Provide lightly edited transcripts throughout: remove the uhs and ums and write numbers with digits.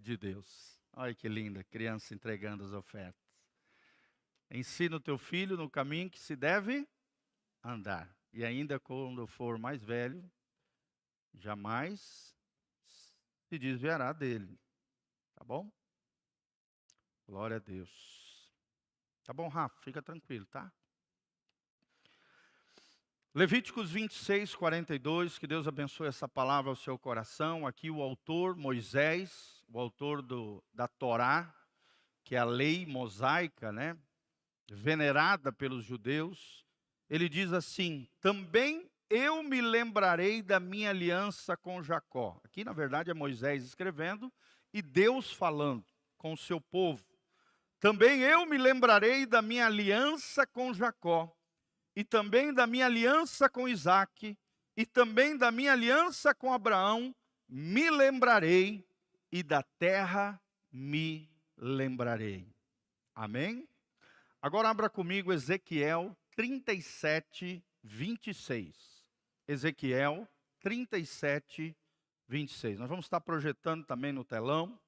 de Deus. Olha que linda, criança entregando as ofertas. Ensina o teu filho no caminho que se deve andar. E ainda quando for mais velho, jamais se desviará dele. Tá bom? Glória a Deus. Tá bom, Rafa? Fica tranquilo, tá? Levíticos 26, 42, que Deus abençoe essa palavra ao seu coração. Aqui o autor, Moisés, o autor da Torá, que é a lei mosaica, né? Venerada pelos judeus. Ele diz assim: também eu me lembrarei da minha aliança com Jacó. Aqui, na verdade, é Moisés escrevendo e Deus falando com o seu povo. Também eu me lembrarei da minha aliança com Jacó, e também da minha aliança com Isaque, e também da minha aliança com Abraão, me lembrarei, e da terra me lembrarei. Amém? Agora abra comigo Ezequiel 37, 26. Ezequiel 37, 26. Nós vamos estar projetando também no telão.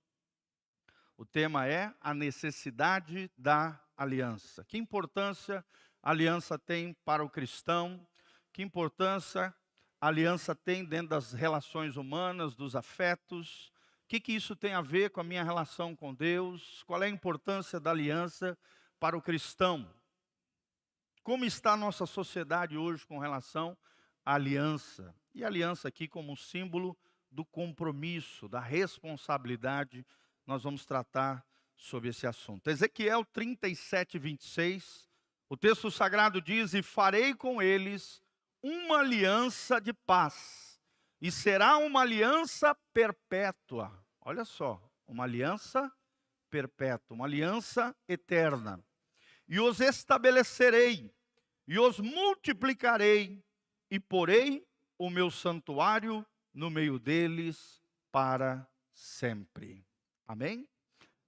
O tema é a necessidade da aliança. Que importância a aliança tem para o cristão? Que importância a aliança tem dentro das relações humanas, dos afetos? O que isso tem a ver com a minha relação com Deus? Qual é a importância da aliança para o cristão? Como está a nossa sociedade hoje com relação à aliança? E a aliança aqui como um símbolo do compromisso, da responsabilidade. Nós vamos tratar sobre esse assunto. Ezequiel 37, 26, o texto sagrado diz: e farei com eles uma aliança de paz, e será uma aliança perpétua. Olha só, uma aliança perpétua, uma aliança eterna. E os estabelecerei, e os multiplicarei, e porei o meu santuário no meio deles para sempre. Amém?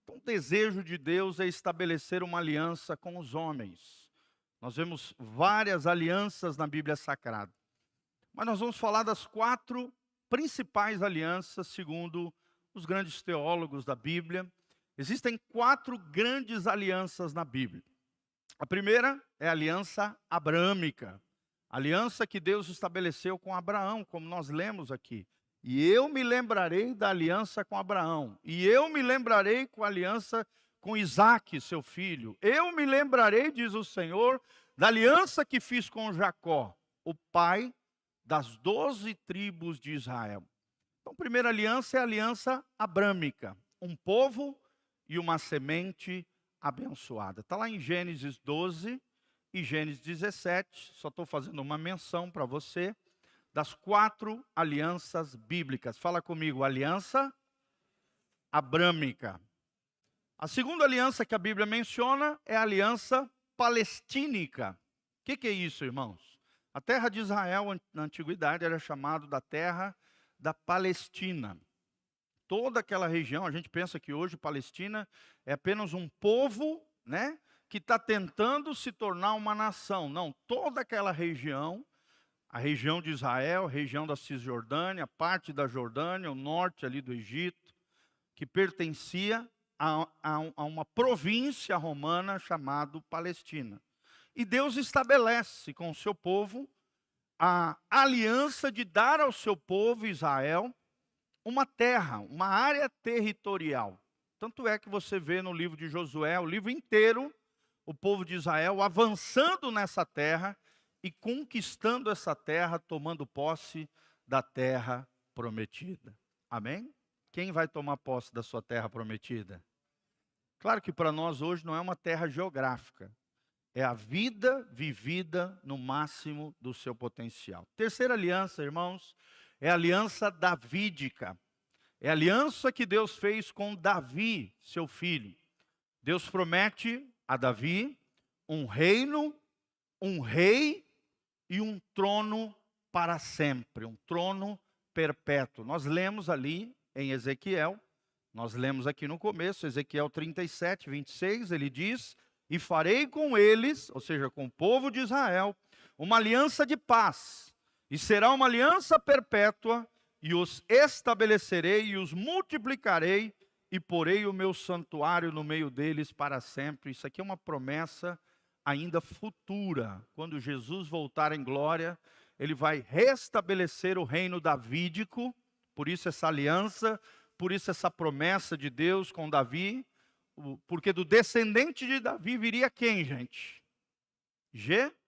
Então, o desejo de Deus é estabelecer uma aliança com os homens. Nós vemos várias alianças na Bíblia Sagrada. Mas nós vamos falar das 4 principais alianças, segundo os grandes teólogos da Bíblia. Existem 4 grandes alianças na Bíblia. A primeira é a aliança abraâmica. A aliança que Deus estabeleceu com Abraão, como nós lemos aqui. E eu me lembrarei da aliança com Abraão. E eu me lembrarei com a aliança com Isaque, seu filho. Eu me lembrarei, diz o Senhor, da aliança que fiz com Jacó, o pai das 12 tribos de Israel. Então, a primeira aliança é a aliança abrâmica. Um povo e uma semente abençoada. Está lá em Gênesis 12 e Gênesis 17. Só estou fazendo uma menção para você das 4 alianças bíblicas. Fala comigo, aliança abrâmica. A segunda aliança que a Bíblia menciona é a aliança palestínica. O que é isso, irmãos? A terra de Israel, na antiguidade, era chamada da terra da Palestina. Toda aquela região, a gente pensa que hoje Palestina é apenas um povo, né, que está tentando se tornar uma nação. Não, toda aquela região, a região de Israel, a região da Cisjordânia, parte da Jordânia, o norte ali do Egito, que pertencia a uma província romana chamada Palestina. E Deus estabelece com o seu povo a aliança de dar ao seu povo Israel uma terra, uma área territorial. Tanto é que você vê no livro de Josué, o livro inteiro, o povo de Israel avançando nessa terra e conquistando essa terra, tomando posse da terra prometida. Amém? Quem vai tomar posse da sua terra prometida? Claro que para nós hoje não é uma terra geográfica. É a vida vivida no máximo do seu potencial. Terceira aliança, irmãos, é a aliança davídica. É a aliança que Deus fez com Davi, seu filho. Deus promete a Davi um reino, um rei e um trono para sempre, um trono perpétuo. Nós lemos ali em Ezequiel, nós lemos aqui no começo, Ezequiel 37, 26, ele diz: e farei com eles, ou seja, com o povo de Israel, uma aliança de paz, e será uma aliança perpétua, e os estabelecerei e os multiplicarei, e porei o meu santuário no meio deles para sempre. Isso aqui é uma promessa ainda futura. Quando Jesus voltar em glória, ele vai restabelecer o reino davídico, por isso essa aliança, por isso essa promessa de Deus com Davi, porque do descendente de Davi viria quem, gente? Jesus.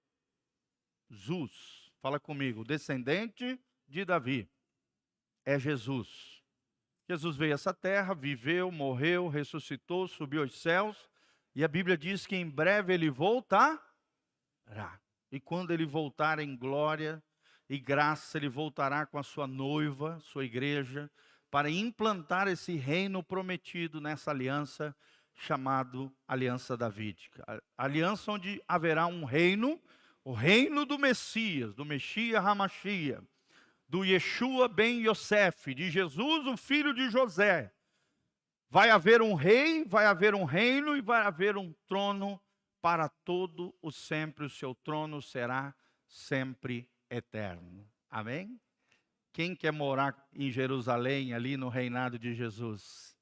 Fala comigo, o descendente de Davi é Jesus. Jesus veio a essa terra, viveu, morreu, ressuscitou, subiu aos céus, e a Bíblia diz que em breve ele voltará. E quando ele voltar em glória e graça, ele voltará com a sua noiva, sua igreja, para implantar esse reino prometido nessa aliança chamado Aliança Davídica. A aliança onde haverá um reino, o reino do Messias, do Messias Hamashia, do Yeshua ben Yosef, de Jesus, o filho de José. Vai haver um rei, vai haver um reino e vai haver um trono para todo o sempre. O seu trono será sempre eterno. Amém? Quem quer morar em Jerusalém, ali no reinado de Jesus?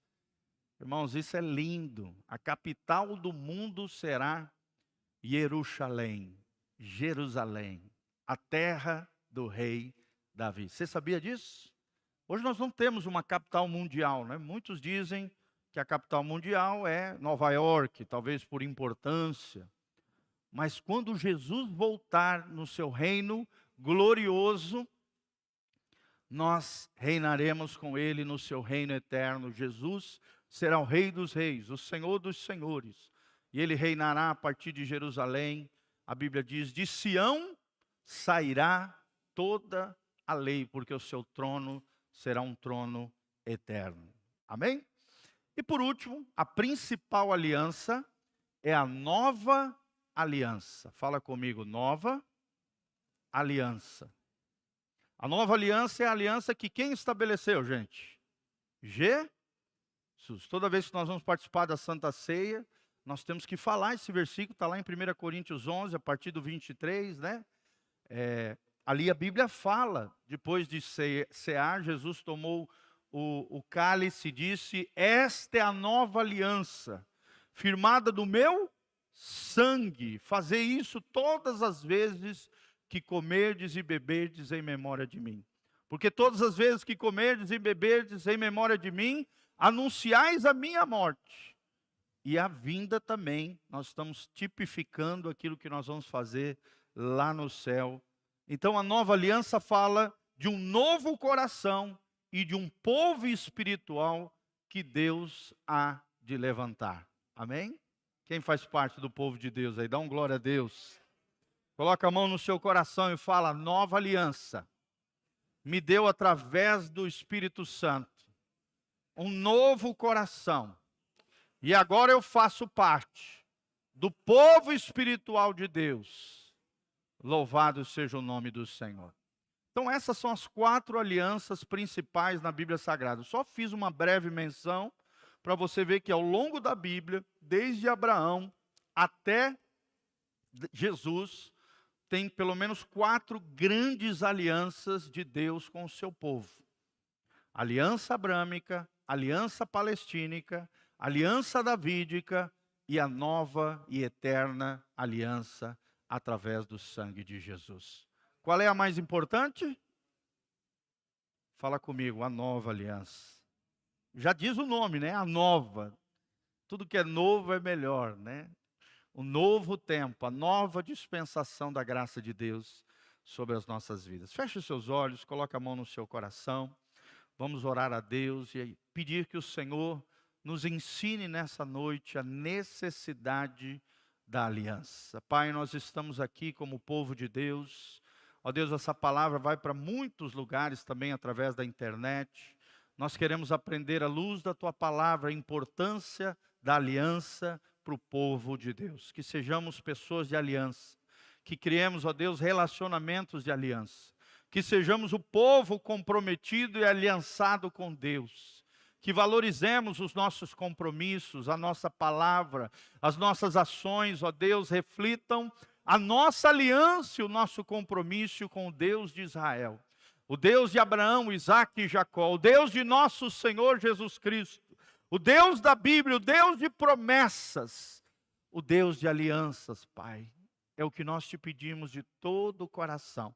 Irmãos, isso é lindo. A capital do mundo será Jerusalém, a terra do rei Davi. Você sabia disso? Hoje nós não temos uma capital mundial, né? Muitos dizem que a capital mundial é Nova York, talvez por importância. Mas quando Jesus voltar no seu reino glorioso, nós reinaremos com ele no seu reino eterno. Jesus será o Rei dos Reis, o Senhor dos Senhores. E ele reinará a partir de Jerusalém. A Bíblia diz, de Sião sairá toda a lei, porque o seu trono será um trono eterno. Amém? E por último, a principal aliança é a nova aliança. Fala comigo, nova aliança. A nova aliança é a aliança que quem estabeleceu, gente? Jesus. Toda vez que nós vamos participar da Santa Ceia, nós temos que falar esse versículo, está lá em 1 Coríntios 11, a partir do 23, né? Ali a Bíblia fala, depois de cear, Jesus tomou o cálice e disse, esta é a nova aliança, firmada do meu sangue. Fazei isso todas as vezes que comerdes e beberdes em memória de mim. Porque todas as vezes que comerdes e beberdes em memória de mim, anunciais a minha morte. E a vinda também, nós estamos tipificando aquilo que nós vamos fazer lá no céu. Então a nova aliança fala de um novo coração e de um povo espiritual que Deus há de levantar. Amém? Quem faz parte do povo de Deus aí? Dá um glória a Deus. Coloca a mão no seu coração e fala, nova aliança me deu através do Espírito Santo um novo coração. E agora eu faço parte do povo espiritual de Deus. Louvado seja o nome do Senhor. Então essas são as 4 alianças principais na Bíblia Sagrada. Só fiz uma breve menção para você ver que ao longo da Bíblia, desde Abraão até Jesus, tem pelo menos 4 grandes alianças de Deus com o seu povo. Aliança abrâmica, aliança palestínica, aliança davídica e a nova e eterna aliança através do sangue de Jesus. Qual é a mais importante? Fala comigo, a nova aliança. Já diz o nome, né? A nova. Tudo que é novo é melhor, né? O novo tempo, a nova dispensação da graça de Deus sobre as nossas vidas. Feche os seus olhos, coloque a mão no seu coração. Vamos orar a Deus e pedir que o Senhor nos ensine nessa noite a necessidade da aliança. Pai, nós estamos aqui como povo de Deus. Ó Deus, essa palavra vai para muitos lugares também através da internet. Nós queremos aprender à luz da Tua palavra a importância da aliança para o povo de Deus. Que sejamos pessoas de aliança. Que criemos, ó Deus, relacionamentos de aliança. Que sejamos o povo comprometido e aliançado com Deus. Que valorizemos os nossos compromissos, a nossa palavra, as nossas ações, ó Deus, reflitam a nossa aliança e o nosso compromisso com o Deus de Israel. O Deus de Abraão, Isaque e Jacó, o Deus de nosso Senhor Jesus Cristo, O Deus da Bíblia, o Deus de promessas, o Deus de alianças, Pai. É o que nós te pedimos de todo o coração.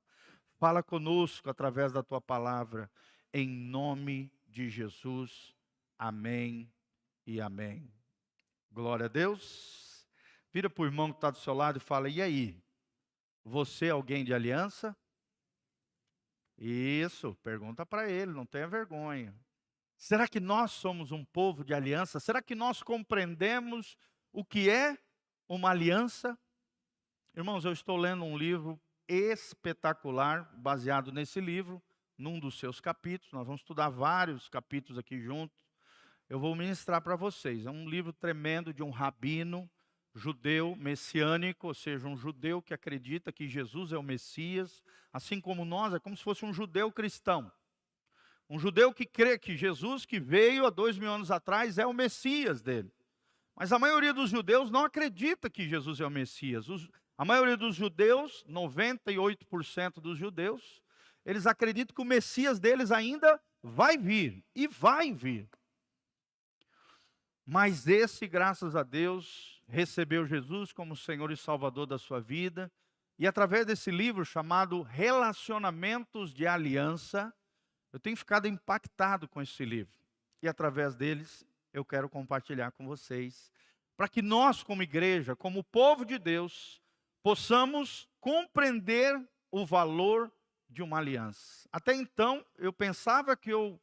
Fala conosco através da tua palavra, em nome de Jesus. Amém e amém. Glória a Deus. Vira para o irmão que está do seu lado e fala: e aí? Você é alguém de aliança? Isso, pergunta para ele, não tenha vergonha. Será que nós somos um povo de aliança? Será que nós compreendemos o que é uma aliança? Irmãos, eu estou lendo um livro espetacular, baseado nesse livro, num dos seus capítulos. Nós vamos estudar vários capítulos aqui juntos. Eu vou ministrar para vocês. É um livro tremendo de um rabino judeu messiânico, ou seja, um judeu que acredita que Jesus é o Messias, assim como nós, é como se fosse um judeu cristão. Um judeu que crê que Jesus, que veio há 2000 anos atrás, é o Messias dele. Mas a maioria dos judeus não acredita que Jesus é o Messias. A maioria dos judeus, 98% dos judeus, eles acreditam que o Messias deles ainda vai vir, e vai vir. Mas esse, graças a Deus, recebeu Jesus como Senhor e Salvador da sua vida. E através desse livro chamado Relacionamentos de Aliança, eu tenho ficado impactado com esse livro. E através deles, eu quero compartilhar com vocês, para que nós, como igreja, como povo de Deus, possamos compreender o valor de uma aliança. Até então, eu pensava que eu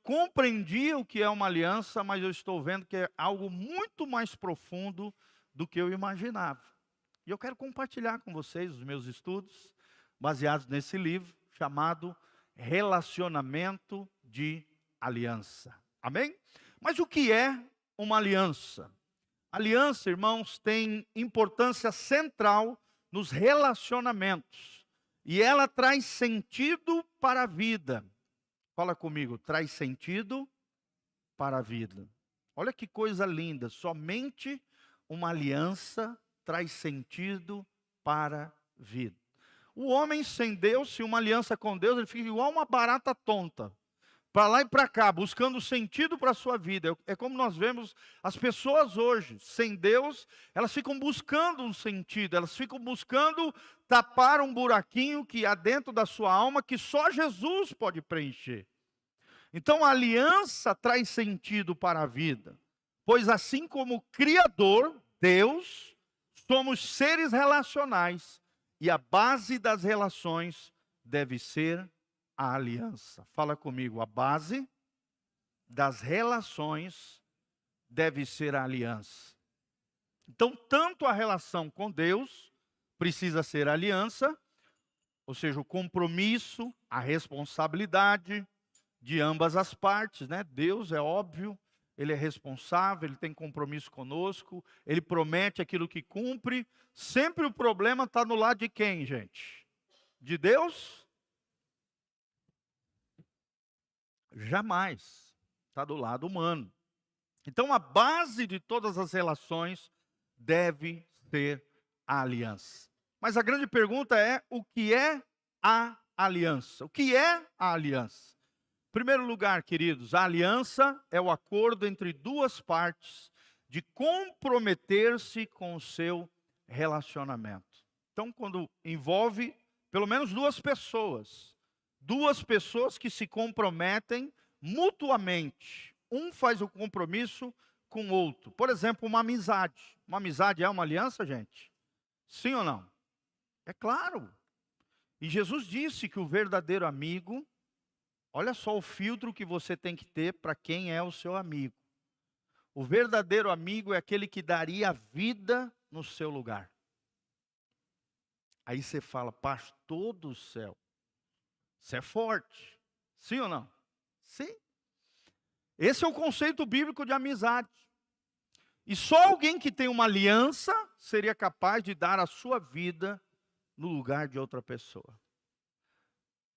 compreendia o que é uma aliança, mas eu estou vendo que é algo muito mais profundo do que eu imaginava. E eu quero compartilhar com vocês os meus estudos, baseados nesse livro, chamado Relacionamento de Aliança. Amém? Mas o que é uma aliança? Aliança, irmãos, tem importância central nos relacionamentos. E ela traz sentido para a vida. Fala comigo, traz sentido para a vida. Olha que coisa linda, somente uma aliança traz sentido para a vida. O homem sem Deus, se uma aliança com Deus, ele fica igual uma barata tonta, para lá e para cá, buscando sentido para a sua vida. É como nós vemos as pessoas hoje, sem Deus, elas ficam buscando um sentido, elas ficam buscando tapar um buraquinho que há dentro da sua alma, que só Jesus pode preencher. Então a aliança traz sentido para a vida, pois assim como o Criador, Deus, somos seres relacionais, e a base das relações deve ser a aliança. Fala comigo, a base das relações deve ser a aliança. Então, tanto a relação com Deus precisa ser a aliança, ou seja, o compromisso, a responsabilidade de ambas as partes, né? Deus, é óbvio, Ele é responsável, Ele tem compromisso conosco, Ele promete aquilo que cumpre. Sempre o problema está no lado de quem, gente? De Deus? Jamais. Está do lado humano. Então a base de todas as relações deve ser a aliança. Mas a grande pergunta é, o que é a aliança? O que é a aliança? Em primeiro lugar, queridos, a aliança é o acordo entre duas partes de comprometer-se com o seu relacionamento. Então, quando envolve pelo menos duas pessoas que se comprometem mutuamente, um faz o compromisso com o outro. Por exemplo, uma amizade. Uma amizade é uma aliança, gente? Sim ou não? É claro. E Jesus disse que o verdadeiro amigo, olha só o filtro que você tem que ter para quem é o seu amigo. O verdadeiro amigo é aquele que daria a vida no seu lugar. Aí você fala, pastor do céu, você é forte. Sim ou não? Sim. Esse é o conceito bíblico de amizade. E só alguém que tem uma aliança seria capaz de dar a sua vida no lugar de outra pessoa.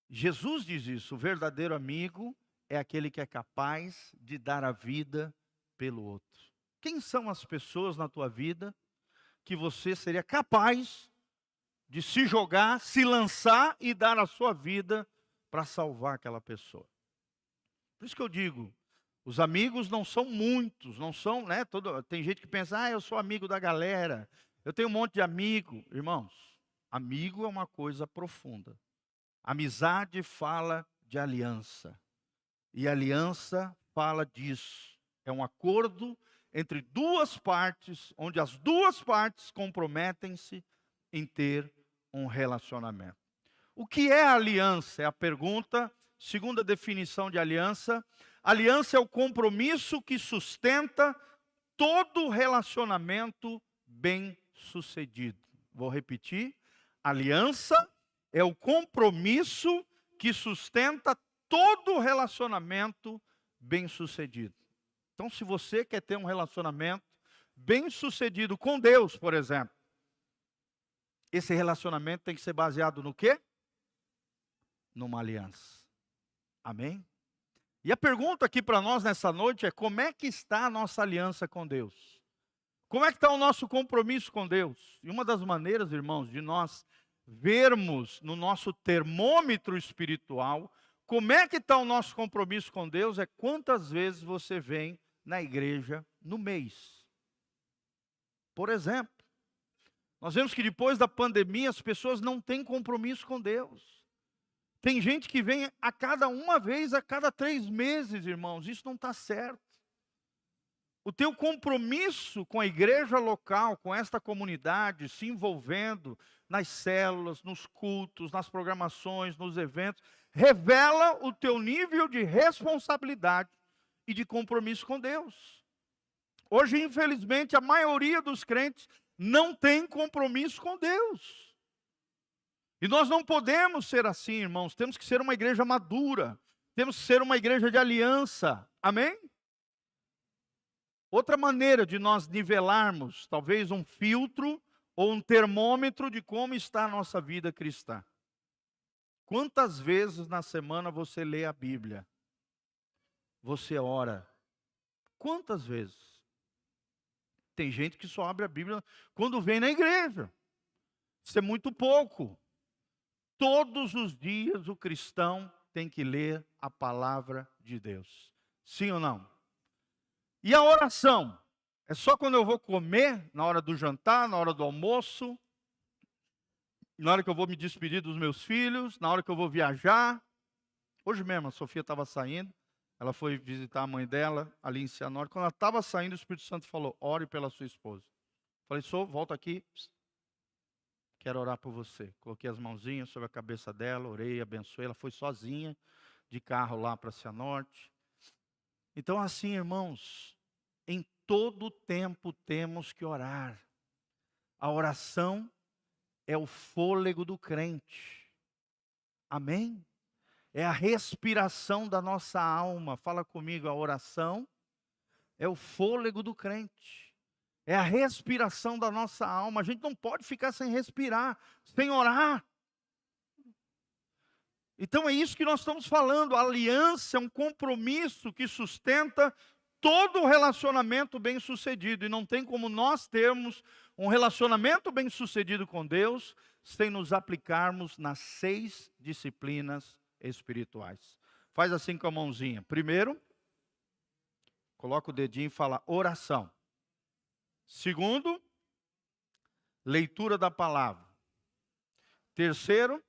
Jesus diz isso, o verdadeiro amigo é aquele que é capaz de dar a vida pelo outro. Quem são as pessoas na tua vida que você seria capaz de se jogar, se lançar e dar a sua vida para salvar aquela pessoa? Por isso que eu digo, Os amigos não são muitos, não são, né? Tem gente que pensa, eu sou amigo da galera, eu tenho um monte de amigo. Irmãos, amigo é uma coisa profunda. Amizade fala de aliança. E aliança fala disso. É um acordo entre duas partes, onde as duas partes comprometem-se em ter um relacionamento. O que é aliança? É a pergunta. Segunda definição de aliança. Aliança é o compromisso que sustenta todo relacionamento bem-sucedido. Vou repetir. Aliança é o compromisso que sustenta todo relacionamento bem-sucedido. Então, se você quer ter um relacionamento bem-sucedido com Deus, por exemplo, esse relacionamento tem que ser baseado no quê? Numa aliança. Amém? E a pergunta aqui para nós nessa noite é: como é que está a nossa aliança com Deus? Como é que está o nosso compromisso com Deus? E uma das maneiras, irmãos, de nós vermos no nosso termômetro espiritual como é que está o nosso compromisso com Deus é quantas vezes você vem na igreja no mês. Por exemplo, nós vemos que depois da pandemia as pessoas não têm compromisso com Deus. Tem gente que vem a cada uma vez, a cada 3 meses, irmãos. Isso não está certo. O teu compromisso com a igreja local, com esta comunidade, se envolvendo nas células, nos cultos, nas programações, nos eventos, revela o teu nível de responsabilidade e de compromisso com Deus. Hoje, infelizmente, a maioria dos crentes não tem compromisso com Deus. E nós não podemos ser assim, irmãos. Temos que ser uma igreja madura. Temos que ser uma igreja de aliança. Amém? Outra maneira de nós nivelarmos, talvez um filtro ou um termômetro de como está a nossa vida cristã. Quantas vezes na semana você lê a Bíblia? Você ora? Quantas vezes? Tem gente que só abre a Bíblia quando vem na igreja. Isso é muito pouco. Todos os dias o cristão tem que ler a palavra de Deus. Sim ou não? E a oração? É só quando eu vou comer, na hora do jantar, na hora do almoço, na hora que eu vou me despedir dos meus filhos, na hora que eu vou viajar. Hoje mesmo a Sofia estava saindo, ela foi visitar a mãe dela ali em Cianorte. Quando ela estava saindo, o Espírito Santo falou: ore pela sua esposa. Falei: volta aqui, quero orar por você. Coloquei as mãozinhas sobre a cabeça dela, orei, abençoei. Ela foi sozinha de carro lá para Cianorte. Então, assim, irmãos, em todo tempo temos que orar. A oração é o fôlego do crente. Amém? É a respiração da nossa alma. Fala comigo, a oração é o fôlego do crente. É a respiração da nossa alma. A gente não pode ficar sem respirar, sem orar. Então é isso que nós estamos falando. A aliança é um compromisso que sustenta todo relacionamento bem-sucedido. E não tem como nós termos um relacionamento bem-sucedido com Deus sem nos aplicarmos nas 6 disciplinas espirituais. Faz assim com a mãozinha. Primeiro, coloca o dedinho e fala oração. Segundo, leitura da palavra. Terceiro,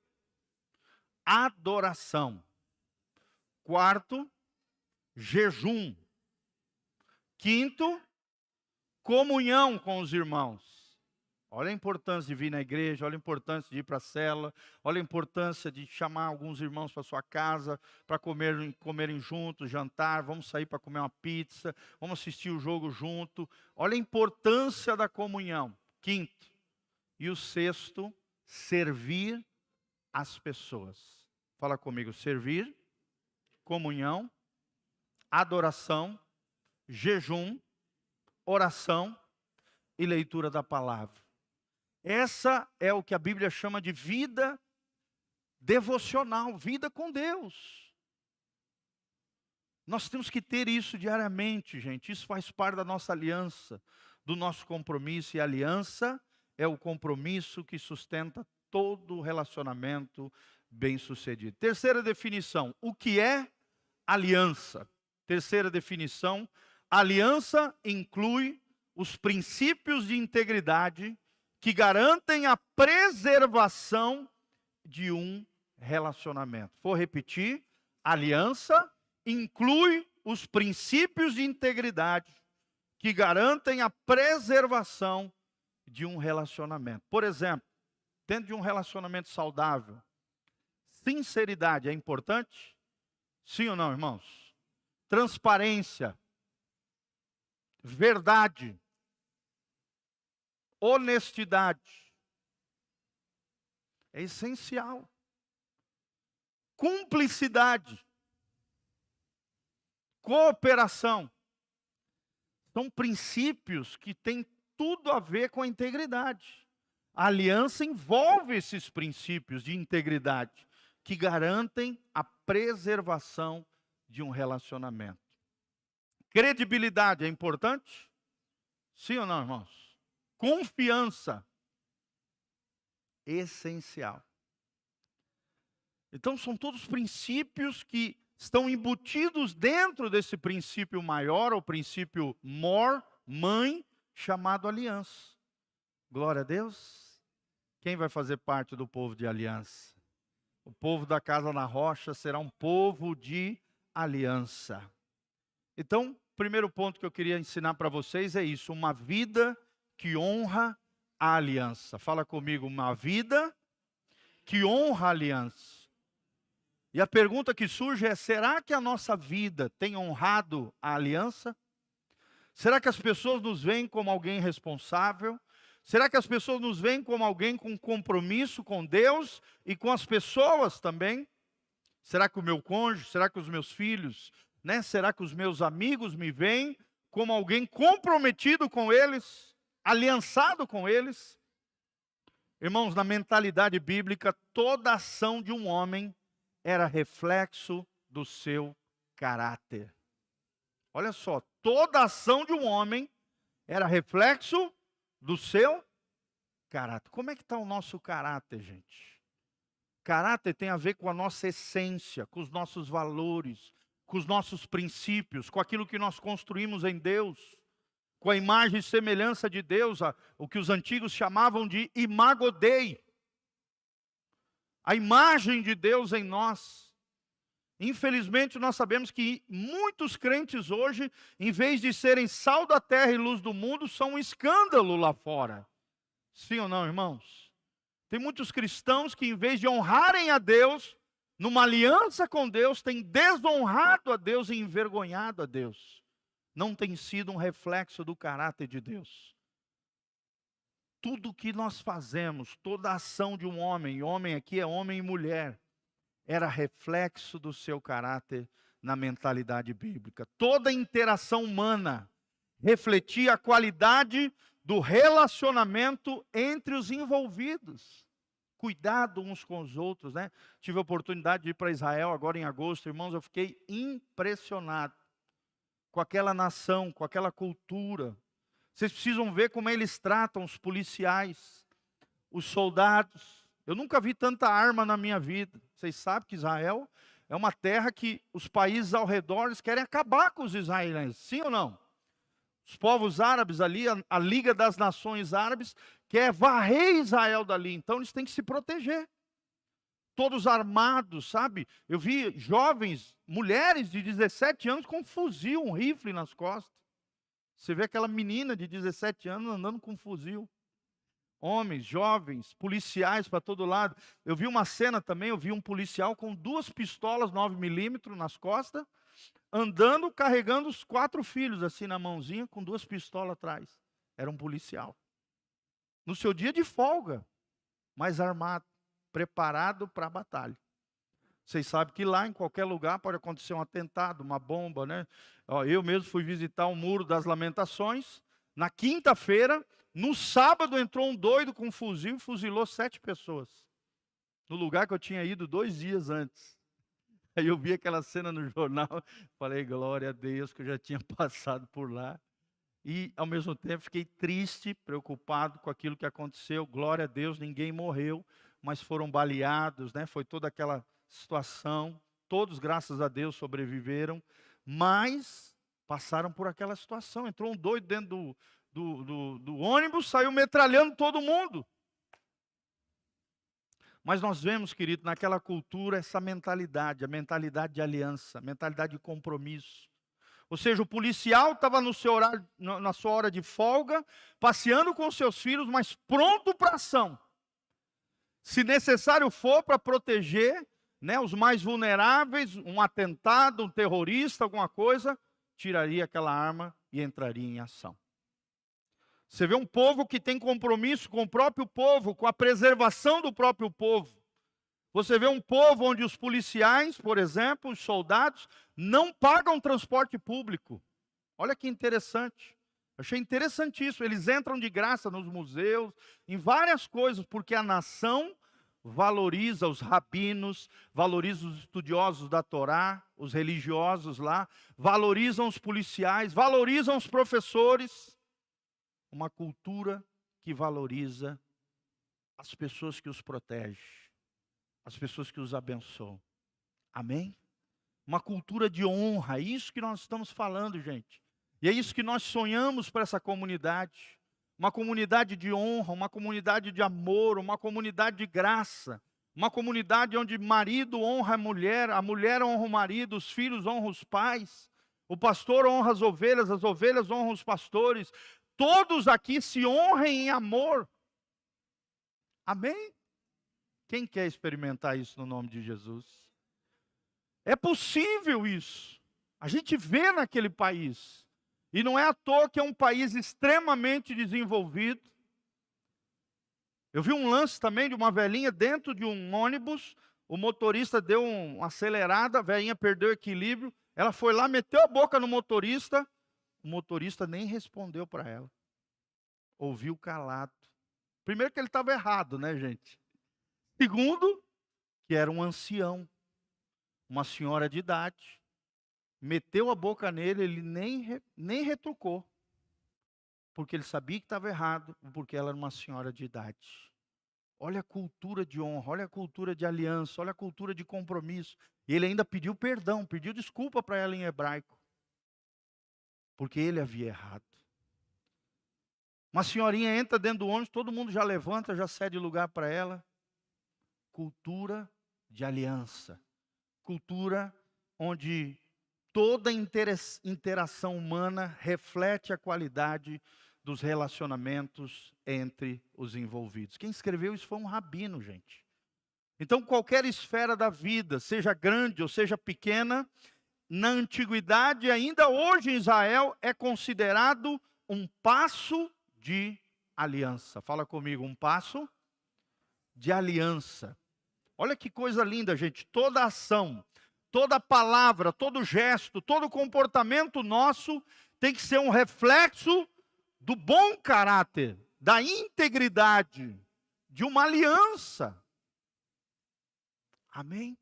adoração. Quarto, jejum. Quinto, comunhão com os irmãos. Olha a importância de vir na igreja, olha a importância de ir para a célula, olha a importância de chamar alguns irmãos para sua casa, para comerem juntos, jantar, vamos sair para comer uma pizza, vamos assistir o jogo junto. Olha a importância da comunhão. Quinto. E o sexto, servir as pessoas. Fala comigo: servir, comunhão, adoração, jejum, oração e leitura da palavra. Essa é o que a Bíblia chama de vida devocional, vida com Deus. Nós temos que ter isso diariamente, gente. Isso faz parte da nossa aliança, do nosso compromisso. E a aliança é o compromisso que sustenta todo relacionamento bem-sucedido. Terceira definição: o que é aliança? Terceira definição: aliança inclui os princípios de integridade que garantem a preservação de um relacionamento. Vou repetir: aliança inclui os princípios de integridade que garantem a preservação de um relacionamento. Por exemplo, dentro de um relacionamento saudável, sinceridade é importante? Sim ou não, irmãos? Transparência, verdade, honestidade é essencial. Cumplicidade, cooperação, são princípios que têm tudo a ver com a integridade. A aliança envolve esses princípios de integridade que garantem a preservação de um relacionamento. Credibilidade é importante? Sim ou não, irmãos? Confiança, essencial. Então, são todos princípios que estão embutidos dentro desse princípio maior, ou princípio mãe, chamado aliança. Glória a Deus. Quem vai fazer parte do povo de aliança? O povo da casa na rocha será um povo de aliança. Então, o primeiro ponto que eu queria ensinar para vocês é isso: uma vida que honra a aliança. Fala comigo: uma vida que honra a aliança. E a pergunta que surge é: será que a nossa vida tem honrado a aliança? Será que as pessoas nos veem como alguém responsável? Será que as pessoas nos veem como alguém com compromisso com Deus e com as pessoas também? Será que o meu cônjuge, será que os meus filhos, será que os meus amigos me veem como alguém comprometido com eles, aliançado com eles? Irmãos, na mentalidade bíblica, toda ação de um homem era reflexo do seu caráter. Olha só, toda ação de um homem era reflexo do seu caráter. Como é que está o nosso caráter, gente? Caráter tem a ver com a nossa essência, com os nossos valores, com os nossos princípios, com aquilo que nós construímos em Deus, com a imagem e semelhança de Deus, o que os antigos chamavam de imago Dei. A imagem de Deus em nós. Infelizmente, nós sabemos que muitos crentes hoje, em vez de serem sal da terra e luz do mundo, são um escândalo lá fora. Sim ou não, irmãos? Tem muitos cristãos que, em vez de honrarem a Deus, numa aliança com Deus, têm desonrado a Deus e envergonhado a Deus. Não tem sido um reflexo do caráter de Deus. Tudo o que nós fazemos, toda a ação de um homem, e homem aqui é homem e mulher, era reflexo do seu caráter na mentalidade bíblica. Toda a interação humana refletia a qualidade do relacionamento entre os envolvidos. Cuidado uns com os outros, Tive a oportunidade de ir para Israel agora em agosto, irmãos, eu fiquei impressionado com aquela nação, com aquela cultura. Vocês precisam ver como eles tratam os policiais, os soldados. Eu nunca vi tanta arma na minha vida. Vocês sabem que Israel é uma terra que os países ao redor querem acabar com os israelenses. Sim ou não? Os povos árabes ali, a Liga das Nações Árabes, quer varrer Israel dali. Então eles têm que se proteger. Todos armados, sabe? Eu vi jovens, mulheres de 17 anos com um fuzil, um rifle nas costas. Você vê aquela menina de 17 anos andando com um fuzil. Homens, jovens, policiais para todo lado. Eu vi uma cena também, eu vi um policial com 2 pistolas 9mm nas costas, andando, carregando os 4 filhos assim na mãozinha, com 2 pistolas atrás. Era um policial. No seu dia de folga, mas armado, preparado para a batalha. Vocês sabem que lá, em qualquer lugar, pode acontecer um atentado, uma bomba, Eu mesmo fui visitar o Muro das Lamentações. Na quinta-feira, no sábado, entrou um doido com um fuzil e fuzilou 7 pessoas. No lugar que eu tinha ido 2 dias antes. Aí eu vi aquela cena no jornal, falei, glória a Deus, que eu já tinha passado por lá. E, ao mesmo tempo, fiquei triste, preocupado com aquilo que aconteceu. Glória a Deus, ninguém morreu, mas foram baleados, Foi toda aquela situação. Todos, graças a Deus, sobreviveram. mas passaram por aquela situação. Entrou um doido dentro do ônibus, saiu metralhando todo mundo. Mas nós vemos, querido, naquela cultura, essa mentalidade, a mentalidade de aliança, a mentalidade de compromisso. Ou seja, o policial estava na sua hora de folga, passeando com seus filhos, mas pronto para ação. Se necessário for, para proteger, né, os mais vulneráveis, um atentado, um terrorista, alguma coisa, tiraria aquela arma e entraria em ação. Você vê um povo que tem compromisso com o próprio povo, com a preservação do próprio povo. Você vê um povo onde os policiais, por exemplo, os soldados, não pagam transporte público. Olha que interessante. Achei interessantíssimo. Eles entram de graça nos museus, em várias coisas, porque a nação valoriza os rabinos, valoriza os estudiosos da Torá, os religiosos lá, valorizam os policiais, valorizam os professores. Uma cultura que valoriza as pessoas que os protegem, as pessoas que os abençoam. Amém? Uma cultura de honra, é isso que nós estamos falando, gente. E é isso que nós sonhamos para essa comunidade. Uma comunidade de honra, uma comunidade de amor, uma comunidade de graça. Uma comunidade onde marido honra a mulher honra o marido, os filhos honram os pais. O pastor honra as ovelhas honram os pastores. Todos aqui se honrem em amor. Amém? Quem quer experimentar isso no nome de Jesus? É possível isso. A gente vê naquele país. E não é à toa que é um país extremamente desenvolvido. Eu vi um lance também de uma velhinha dentro de um ônibus. O motorista deu uma acelerada, a velhinha perdeu o equilíbrio. Ela foi lá, meteu a boca no motorista. O motorista nem respondeu para ela. Ouviu calado. Primeiro que ele estava errado, né, gente? Segundo, que era um ancião, uma senhora de idade. Meteu a boca nele, ele nem retrucou. Porque ele sabia que estava errado, porque ela era uma senhora de idade. Olha a cultura de honra, olha a cultura de aliança, olha a cultura de compromisso. E ele ainda pediu perdão, pediu desculpa para ela em hebraico. Porque ele havia errado. Uma senhorinha entra dentro do ônibus, todo mundo já levanta, já cede lugar para ela. Cultura de aliança. Cultura onde toda interação humana reflete a qualidade dos relacionamentos entre os envolvidos. Quem escreveu isso foi um rabino, gente. Então, qualquer esfera da vida, seja grande ou seja pequena, na antiguidade, ainda hoje em Israel, é considerado um passo de aliança. Fala comigo, um passo de aliança. Olha que coisa linda, gente. Toda ação, toda palavra, todo gesto, todo comportamento nosso tem que ser um reflexo do bom caráter, da integridade, de uma aliança. Amém?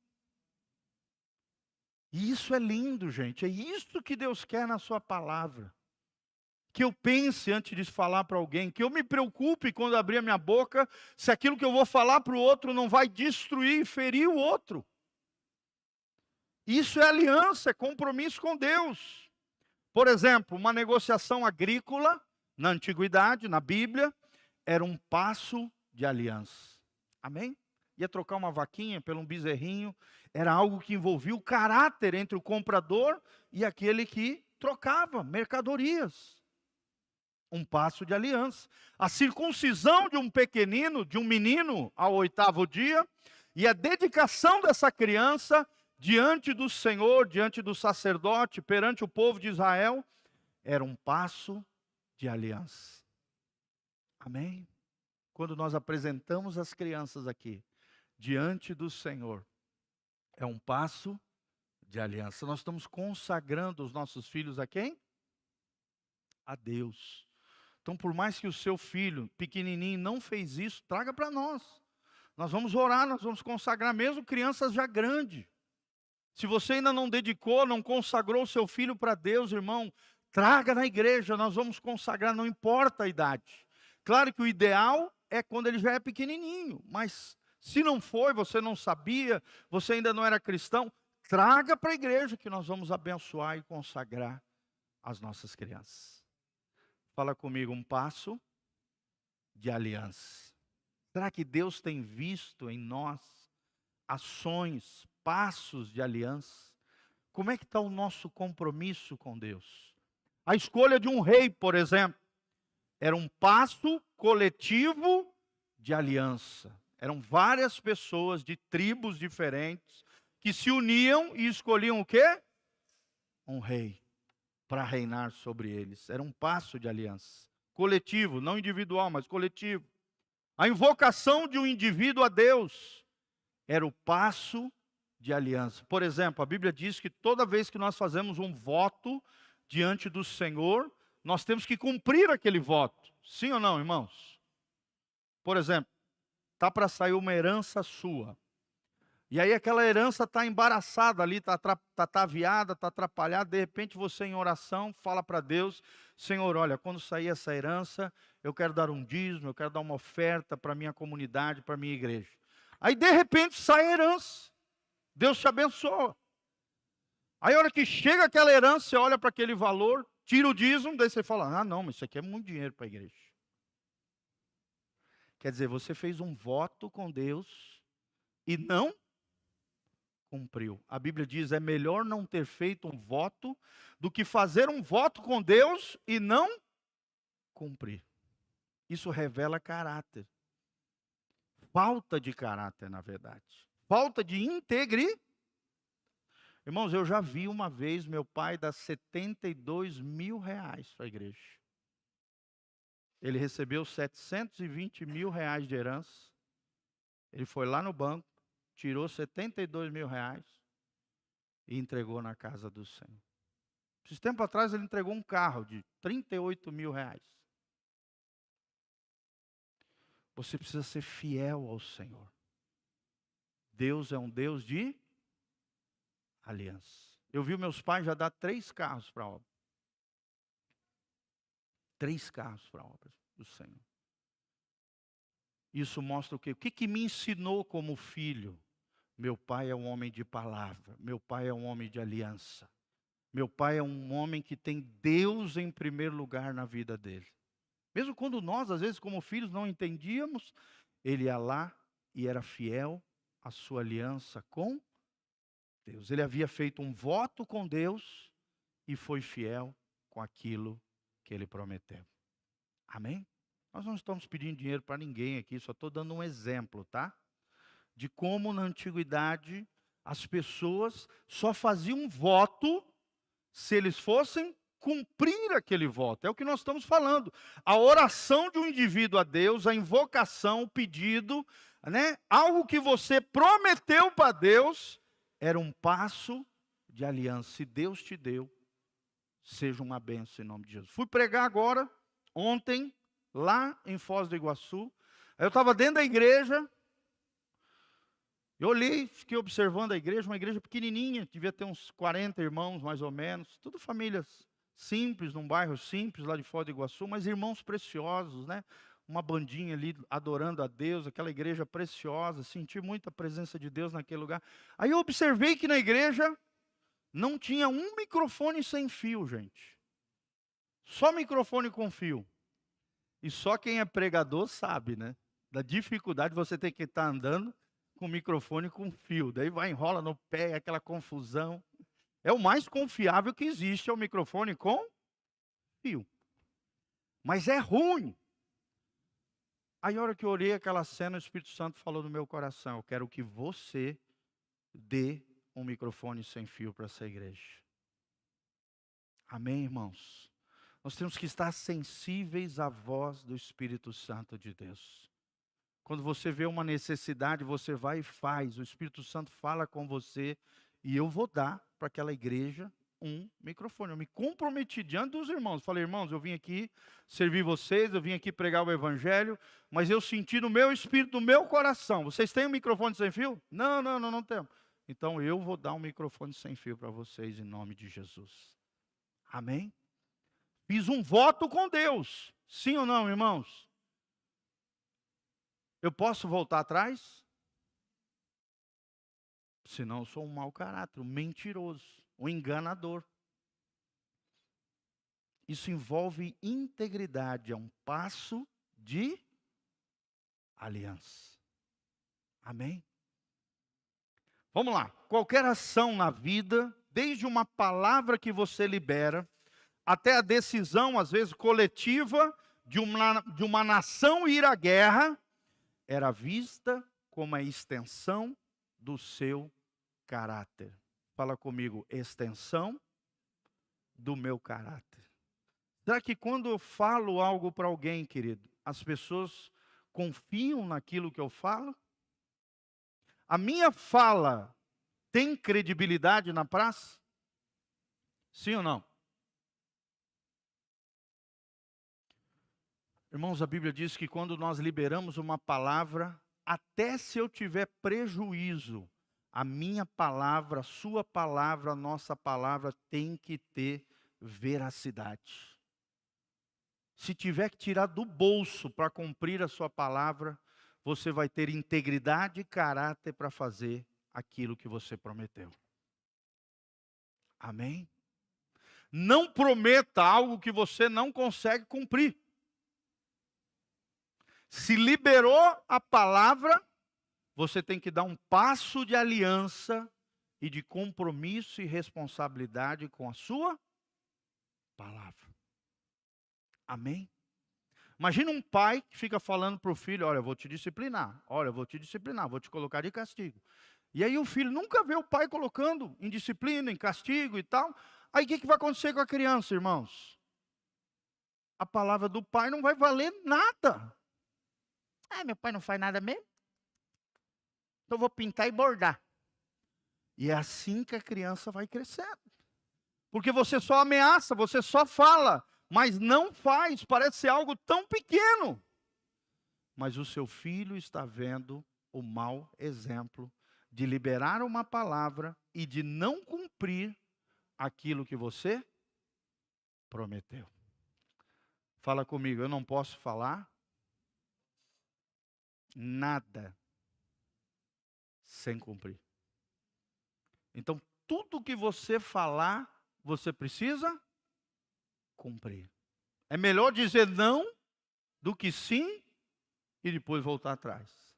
E isso é lindo, gente. É isso que Deus quer na sua palavra. Que eu pense antes de falar para alguém, que eu me preocupe quando abrir a minha boca, se aquilo que eu vou falar para o outro não vai destruir e ferir o outro. Isso é aliança, é compromisso com Deus. Por exemplo, uma negociação agrícola, na antiguidade, na Bíblia, era um passo de aliança. Amém? Ia trocar uma vaquinha por um bezerrinho, era algo que envolvia o caráter entre o comprador e aquele que trocava mercadorias. Um passo de aliança. A circuncisão de um pequenino, de um menino, ao 8º dia, e a dedicação dessa criança diante do Senhor, diante do sacerdote, perante o povo de Israel, era um passo de aliança. Amém? Quando nós apresentamos as crianças aqui, diante do Senhor, é um passo de aliança. Nós estamos consagrando os nossos filhos a quem? A Deus. Então, por mais que o seu filho pequenininho não fez isso, traga para nós. Nós vamos orar, nós vamos consagrar, mesmo crianças já grandes. Se você ainda não dedicou, não consagrou o seu filho para Deus, irmão, traga na igreja, nós vamos consagrar, não importa a idade. Claro que o ideal é quando ele já é pequenininho, mas se não foi, você não sabia, você ainda não era cristão, traga para a igreja que nós vamos abençoar e consagrar as nossas crianças. Fala comigo, um passo de aliança. Será que Deus tem visto em nós ações, passos de aliança? Como é que está o nosso compromisso com Deus? A escolha de um rei, por exemplo, era um passo coletivo de aliança. Eram várias pessoas de tribos diferentes que se uniam e escolhiam o quê? Um rei para reinar sobre eles. Era um passo de aliança. Coletivo, não individual, mas coletivo. A invocação de um indivíduo a Deus era o passo de aliança. Por exemplo, a Bíblia diz que toda vez que nós fazemos um voto diante do Senhor, nós temos que cumprir aquele voto. Sim ou não, irmãos? Por exemplo, está para sair uma herança sua. E aí aquela herança está embaraçada ali, está ataviada, está atrapalhada. De repente você em oração fala para Deus: Senhor, olha, quando sair essa herança, eu quero dar um dízimo, eu quero dar uma oferta para a minha comunidade, para a minha igreja. Aí de repente sai a herança. Deus te abençoa. Aí a hora que chega aquela herança, você olha para aquele valor, tira o dízimo, daí você fala: ah não, mas isso aqui é muito dinheiro para a igreja. Quer dizer, você fez um voto com Deus e não cumpriu. A Bíblia diz: é melhor não ter feito um voto do que fazer um voto com Deus e não cumprir. Isso revela caráter. Falta de caráter, na verdade. Falta de integridade. Irmãos, eu já vi uma vez meu pai dar 72 mil reais para a igreja. Ele recebeu 720 mil reais de herança. Ele foi lá no banco, tirou 72 mil reais e entregou na casa do Senhor. Esses tempos atrás ele entregou um carro de 38 mil reais. Você precisa ser fiel ao Senhor. Deus é um Deus de aliança. Eu vi meus pais já dar 3 carros para a obra. 3 carros para a obra do Senhor. Isso mostra o quê? O que me ensinou como filho? Meu pai é um homem de palavra. Meu pai é um homem de aliança. Meu pai é um homem que tem Deus em primeiro lugar na vida dele. Mesmo quando nós, às vezes, como filhos, não entendíamos, ele ia lá e era fiel à sua aliança com Deus. Ele havia feito um voto com Deus e foi fiel com aquilo que ele prometeu. Amém? Nós não estamos pedindo dinheiro para ninguém aqui, só estou dando um exemplo, tá? De como na antiguidade as pessoas só faziam um voto se eles fossem cumprir aquele voto. É o que nós estamos falando. A oração de um indivíduo a Deus, a invocação, o pedido, né? Algo que você prometeu para Deus, era um passo de aliança. Se Deus te deu, seja uma bênção em nome de Jesus. Fui pregar agora, ontem, lá em Foz do Iguaçu. Eu estava dentro da igreja. Eu olhei, fiquei observando a igreja, uma igreja pequenininha, devia ter uns 40 irmãos mais ou menos, tudo famílias simples, num bairro simples lá de Foz do Iguaçu, mas irmãos preciosos, né? Uma bandinha ali adorando a Deus, aquela igreja preciosa, senti muita presença de Deus naquele lugar. Aí eu observei que na igreja não tinha um microfone sem fio, gente. Só microfone com fio. E só quem é pregador sabe, né? Da dificuldade de você ter que estar andando com o microfone com fio. Daí vai, enrola no pé, aquela confusão. É o mais confiável que existe, é o microfone com fio. Mas é ruim. Aí a hora que eu olhei aquela cena, o Espírito Santo falou no meu coração: eu quero que você dê um microfone sem fio para essa igreja. Amém, irmãos? Nós temos que estar sensíveis à voz do Espírito Santo de Deus. Quando você vê uma necessidade, você vai e faz. O Espírito Santo fala com você e eu vou dar para aquela igreja um microfone. Eu me comprometi diante dos irmãos. Falei: irmãos, eu vim aqui servir vocês, eu vim aqui pregar o evangelho, mas eu senti no meu espírito, no meu coração. Vocês têm um microfone sem fio? Não temos. Então eu vou dar um microfone sem fio para vocês em nome de Jesus. Amém? Fiz um voto com Deus. Sim ou não, irmãos? Eu posso voltar atrás? Senão eu sou um mau caráter, um mentiroso, um enganador. Isso envolve integridade, é um passo de aliança. Amém? Vamos lá. Qualquer ação na vida, desde uma palavra que você libera, até a decisão, às vezes coletiva, de uma nação ir à guerra, era vista como a extensão do seu caráter. Fala comigo, extensão do meu caráter. Será que quando eu falo algo para alguém, querido, as pessoas confiam naquilo que eu falo? A minha fala tem credibilidade na praça? Sim ou não? Irmãos, a Bíblia diz que quando nós liberamos uma palavra, até se eu tiver prejuízo, a minha palavra, a sua palavra, a nossa palavra tem que ter veracidade. Se tiver que tirar do bolso para cumprir a sua palavra, você vai ter integridade e caráter para fazer aquilo que você prometeu. Amém? Não prometa algo que você não consegue cumprir. Se liberou a palavra, você tem que dar um passo de aliança e de compromisso e responsabilidade com a sua palavra. Amém? Imagina um pai que fica falando para o filho, olha, eu vou te disciplinar, olha, eu vou te disciplinar, vou te colocar de castigo. E aí o filho nunca vê o pai colocando em disciplina, em castigo e tal. Aí o que vai acontecer com a criança, irmãos? A palavra do pai não vai valer nada. Ah, meu pai não faz nada mesmo? Então eu vou pintar e bordar. E é assim que a criança vai crescendo. Porque você só ameaça, você só fala, mas não faz, parece ser algo tão pequeno. Mas o seu filho está vendo o mau exemplo de liberar uma palavra e de não cumprir aquilo que você prometeu. Fala comigo, eu não posso falar nada sem cumprir. Então, tudo que você falar, você precisa cumprir. É melhor dizer não do que sim e depois voltar atrás.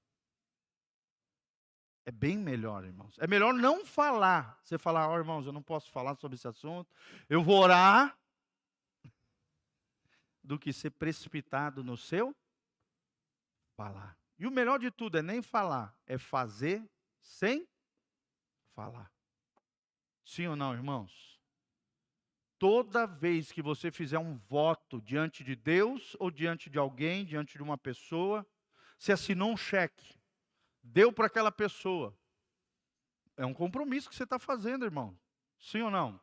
É bem melhor, irmãos. É melhor não falar. Você falar, ó, irmãos, eu não posso falar sobre esse assunto. Eu vou orar. Do que ser precipitado no seu falar. E o melhor de tudo é nem falar, é fazer sem falar. Sim ou não, irmãos? Toda vez que você fizer um voto diante de Deus ou diante de alguém, diante de uma pessoa, você assinou um cheque, deu para aquela pessoa. É um compromisso que você está fazendo, irmão. Sim ou não?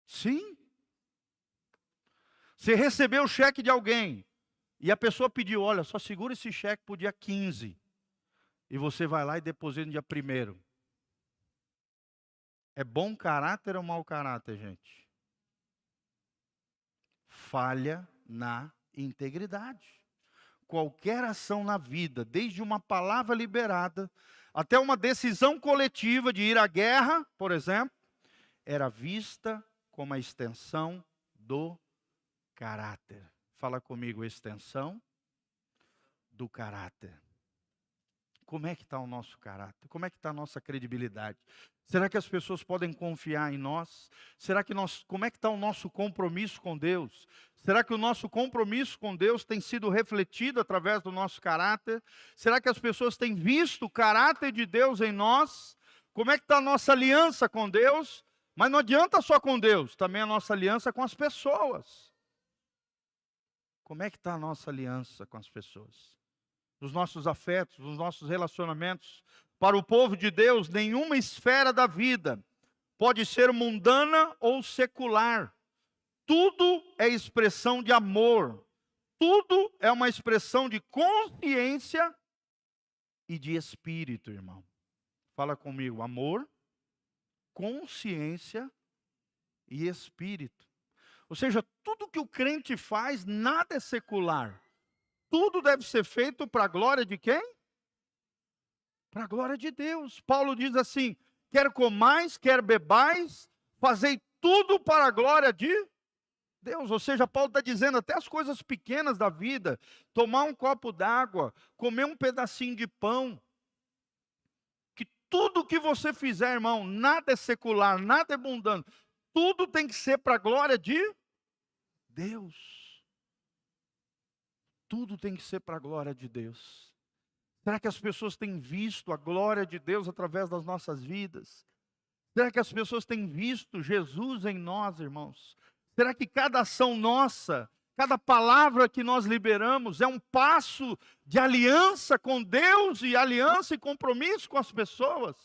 Sim. Você recebeu o cheque de alguém e a pessoa pediu, olha, só segura esse cheque para o dia 15. E você vai lá e deposita no dia 1º. É bom caráter ou mau caráter, gente? Falha na integridade. Qualquer ação na vida, desde uma palavra liberada, até uma decisão coletiva de ir à guerra, por exemplo, era vista como a extensão do caráter. Fala comigo, extensão do caráter. Como é que está o nosso caráter? Como é que está a nossa credibilidade? Será que as pessoas podem confiar em nós? Como é que está o nosso compromisso com Deus? Será que o nosso compromisso com Deus tem sido refletido através do nosso caráter? Será que as pessoas têm visto o caráter de Deus em nós? Como é que está a nossa aliança com Deus? Mas não adianta só com Deus, também a nossa aliança com as pessoas. Como é que está a nossa aliança com as pessoas? Nos nossos afetos, nos nossos relacionamentos. Para o povo de Deus, nenhuma esfera da vida pode ser mundana ou secular. Tudo é expressão de amor. Tudo é uma expressão de consciência e de espírito, irmão. Fala comigo, amor, consciência e espírito. Ou seja, tudo que o crente faz, nada é secular. Tudo deve ser feito para a glória de quem? Para a glória de Deus. Paulo diz assim: quer comais, quer bebais, fazei tudo para a glória de Deus. Ou seja, Paulo está dizendo até as coisas pequenas da vida, tomar um copo d'água, comer um pedacinho de pão, que tudo que você fizer, irmão, nada é secular, nada é mundano, tudo tem que ser para a glória de Deus. Tudo tem que ser para a glória de Deus. Será que as pessoas têm visto a glória de Deus através das nossas vidas? Será que as pessoas têm visto Jesus em nós, irmãos? Será que cada ação nossa, cada palavra que nós liberamos é um passo de aliança com Deus e aliança e compromisso com as pessoas?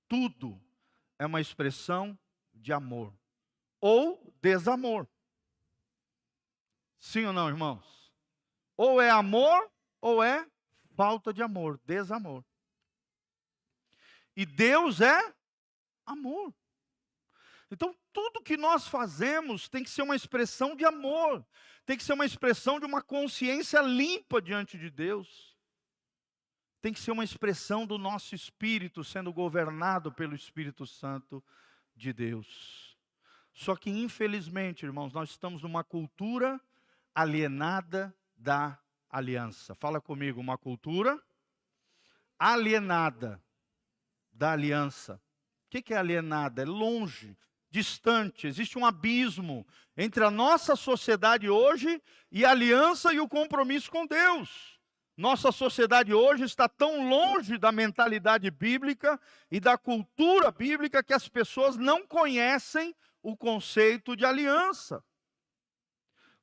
Tudo é uma expressão de amor ou desamor. Sim ou não, irmãos? Ou é amor, ou é falta de amor, desamor. E Deus é amor. Então, tudo que nós fazemos tem que ser uma expressão de amor. Tem que ser uma expressão de uma consciência limpa diante de Deus. Tem que ser uma expressão do nosso espírito sendo governado pelo Espírito Santo de Deus. Só que, infelizmente, irmãos, nós estamos numa cultura alienada da aliança. Fala comigo, uma cultura alienada da aliança. O que é alienada? É longe, distante. Existe um abismo entre a nossa sociedade hoje e a aliança e o compromisso com Deus. Nossa sociedade hoje está tão longe da mentalidade bíblica e da cultura bíblica que as pessoas não conhecem o conceito de aliança.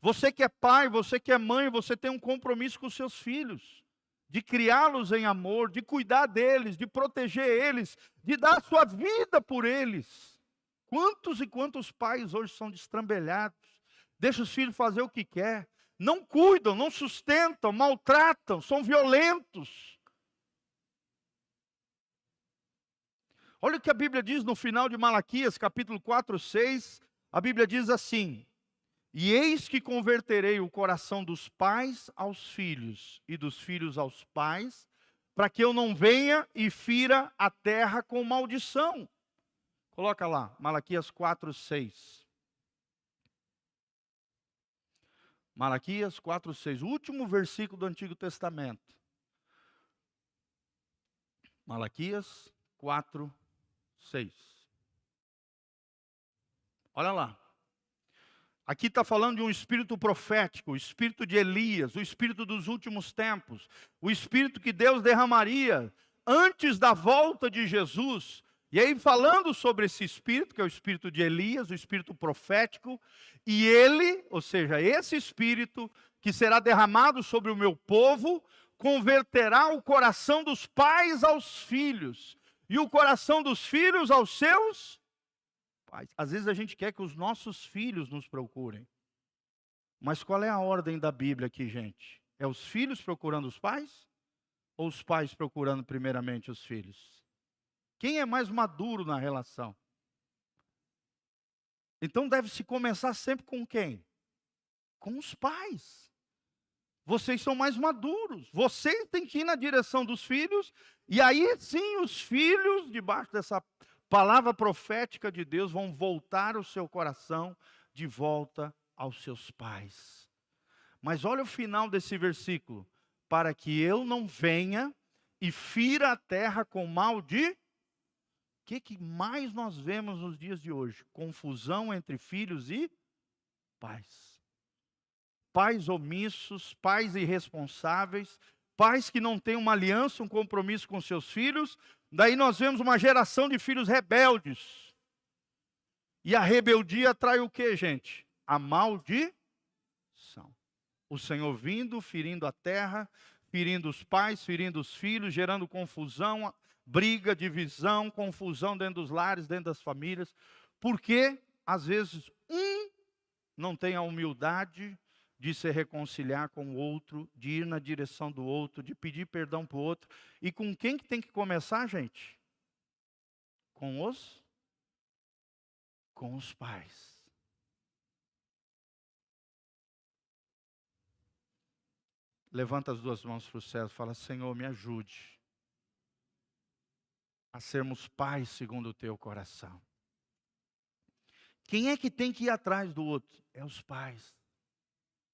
Você que é pai, você que é mãe, você tem um compromisso com os seus filhos, de criá-los em amor, de cuidar deles, de proteger eles, de dar a sua vida por eles. Quantos e quantos pais hoje são destrambelhados, deixam os filhos fazer o que quer, não cuidam, não sustentam, maltratam, são violentos. Olha o que a Bíblia diz no final de Malaquias, capítulo 4, 6, a Bíblia diz assim: e eis que converterei o coração dos pais aos filhos, e dos filhos aos pais, para que eu não venha e fira a terra com maldição. Coloca lá, Malaquias 4, 6. Malaquias 4, 6, o último versículo do Antigo Testamento. Malaquias 4, 6. Olha lá. Aqui está falando de um espírito profético, o espírito de Elias, o espírito dos últimos tempos, o espírito que Deus derramaria antes da volta de Jesus. E aí falando sobre esse espírito, que é o espírito de Elias, o espírito profético, e ele, ou seja, esse espírito que será derramado sobre o meu povo, converterá o coração dos pais aos filhos, e o coração dos filhos aos seus pais. Às vezes a gente quer que os nossos filhos nos procurem. Mas qual é a ordem da Bíblia aqui, gente? É os filhos procurando os pais? Ou os pais procurando primeiramente os filhos? Quem é mais maduro na relação? Então deve-se começar sempre com quem? Com os pais. Vocês são mais maduros. Vocês têm que ir na direção dos filhos. E aí sim os filhos, debaixo dessa palavra profética de Deus, vão voltar o seu coração de volta aos seus pais. Mas olha o final desse versículo: para que eu não venha e fira a terra com mal de... O que mais nós vemos nos dias de hoje? Confusão entre filhos e pais. Pais omissos, pais irresponsáveis, pais que não têm uma aliança, um compromisso com seus filhos. Daí nós vemos uma geração de filhos rebeldes. E a rebeldia atrai o que, gente? A maldição. O Senhor vindo, ferindo a terra, ferindo os pais, ferindo os filhos, gerando confusão, briga, divisão, confusão dentro dos lares, dentro das famílias. Porque, às vezes, um não tem a humildade de se reconciliar com o outro, de ir na direção do outro, de pedir perdão para o outro. E com quem que tem que começar, gente? Com os pais. levanta as duas mãos para o céu e fala: Senhor, me ajude a sermos pais segundo o teu coração. Quem é que tem que ir atrás do outro? É os pais.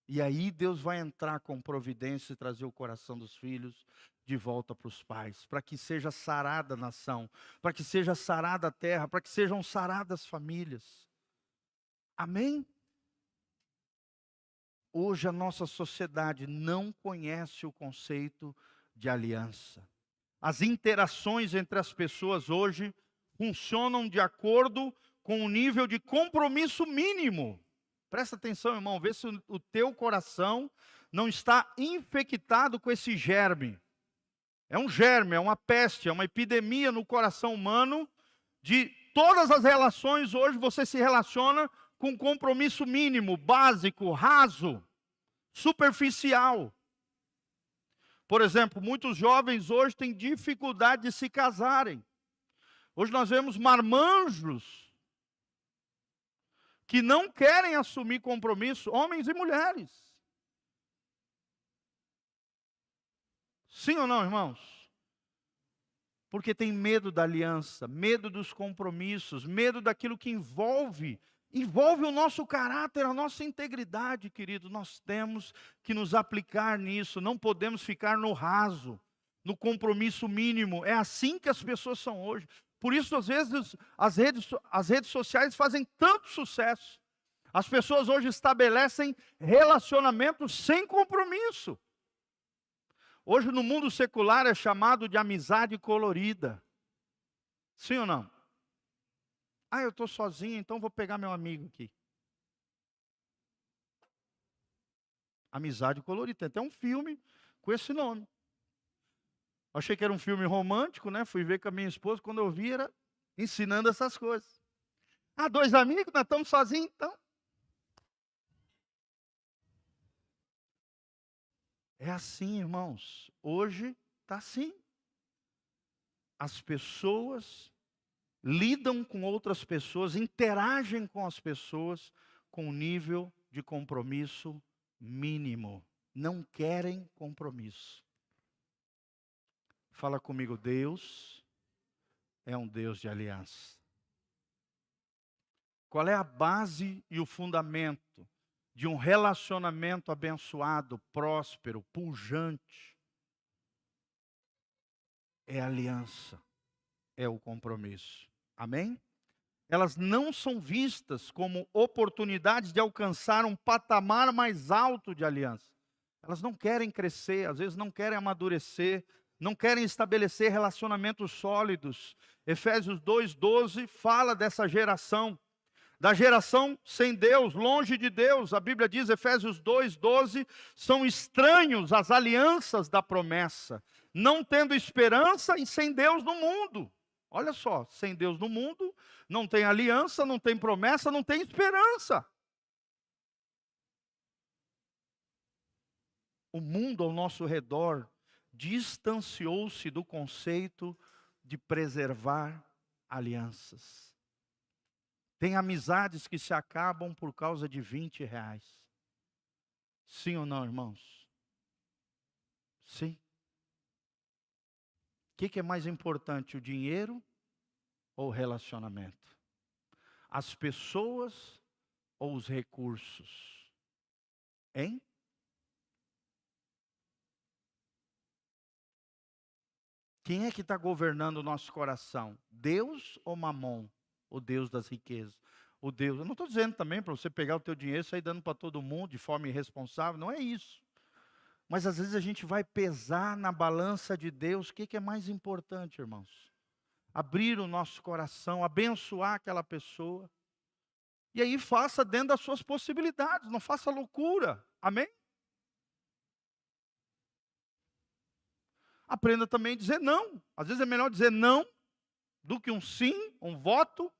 E aí Deus vai entrar com providência e trazer o coração dos filhos de volta para os pais, para que seja sarada a nação, para que seja sarada a terra, para que sejam saradas as famílias. Amém? Hoje a nossa sociedade não conhece o conceito de aliança. As interações entre as pessoas hoje funcionam de acordo com o nível de compromisso mínimo. Presta atenção, irmão, vê se o teu coração não está infectado com esse germe. É um germe, é uma peste, é uma epidemia no coração humano. De todas as relações hoje você se relaciona com compromisso mínimo, básico, raso, superficial. Por exemplo, muitos jovens hoje têm dificuldade de se casarem. Hoje nós vemos marmanjos que não querem assumir compromisso, homens e mulheres. Sim ou não, irmãos? Porque tem medo da aliança, medo dos compromissos, medo daquilo que envolve o nosso caráter, a nossa integridade, querido. Nós temos que nos aplicar nisso, não podemos ficar no raso, no compromisso mínimo. É assim que as pessoas são hoje. Por isso, às vezes, as redes sociais fazem tanto sucesso. As pessoas hoje estabelecem relacionamentos sem compromisso. Hoje, no mundo secular, é chamado de amizade colorida. Sim ou não? Ah, eu estou sozinho, então vou pegar meu amigo aqui. Amizade colorida. Tem até um filme com esse nome. Achei que era um filme romântico, né? Fui ver com a minha esposa, quando eu vi, era ensinando essas coisas. Ah, dois amigos, nós estamos sozinhos, então. É assim, irmãos. Hoje está assim. As pessoas lidam com outras pessoas, interagem com as pessoas com um nível de compromisso mínimo. Não querem compromisso. Fala comigo, Deus é um Deus de aliança. Qual é a base e o fundamento de um relacionamento abençoado, próspero, pujante? É a aliança, é o compromisso. Amém? Elas não são vistas como oportunidades de alcançar um patamar mais alto de aliança. Elas não querem crescer, às vezes não querem amadurecer, não querem estabelecer relacionamentos sólidos. Efésios 2:12 fala dessa geração, da geração sem Deus, longe de Deus. A Bíblia diz, Efésios 2:12, são estranhos às alianças da promessa, não tendo esperança e sem Deus no mundo. Olha só, sem Deus no mundo, não tem aliança, não tem promessa, não tem esperança. O mundo ao nosso redor distanciou-se do conceito de preservar alianças. Tem amizades que se acabam por causa de R$20. Sim ou não, irmãos? Sim. O que é mais importante, o dinheiro ou o relacionamento? As pessoas ou os recursos? Hein? Quem é que está governando o nosso coração? Deus ou Mamon? O Deus das riquezas? O Deus, eu não estou dizendo também para você pegar o teu dinheiro e sair dando para todo mundo de forma irresponsável, não é isso. Mas às vezes a gente vai pesar na balança de Deus, o que é mais importante, irmãos? Abrir o nosso coração, abençoar aquela pessoa. E aí faça dentro das suas possibilidades, não faça loucura, amém? Aprenda também a dizer não. Às vezes é melhor dizer não do que um sim, um voto,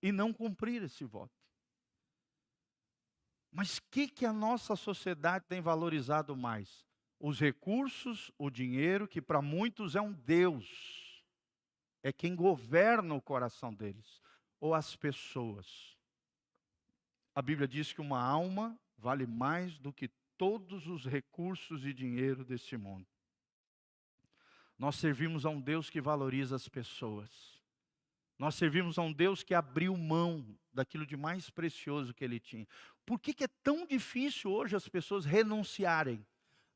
e não cumprir esse voto. Mas o que a nossa sociedade tem valorizado mais? Os recursos, o dinheiro, que para muitos é um Deus. É quem governa o coração deles. Ou as pessoas. A Bíblia diz que uma alma vale mais do que todos os recursos e dinheiro desse mundo. Nós servimos a um Deus que valoriza as pessoas. Nós servimos a um Deus que abriu mão daquilo de mais precioso que Ele tinha. Por que é tão difícil hoje as pessoas renunciarem,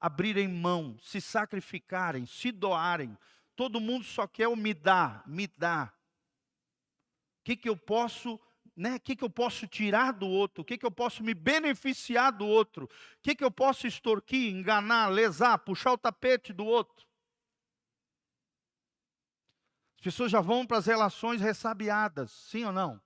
abrirem mão, se sacrificarem, se doarem? Todo mundo só quer o me dá, me dá. O que eu posso, o que eu posso tirar do outro? O que eu posso me beneficiar do outro? O que eu posso extorquir, enganar, lesar, puxar o tapete do outro? As pessoas já vão para as relações ressabiadas, sim ou não?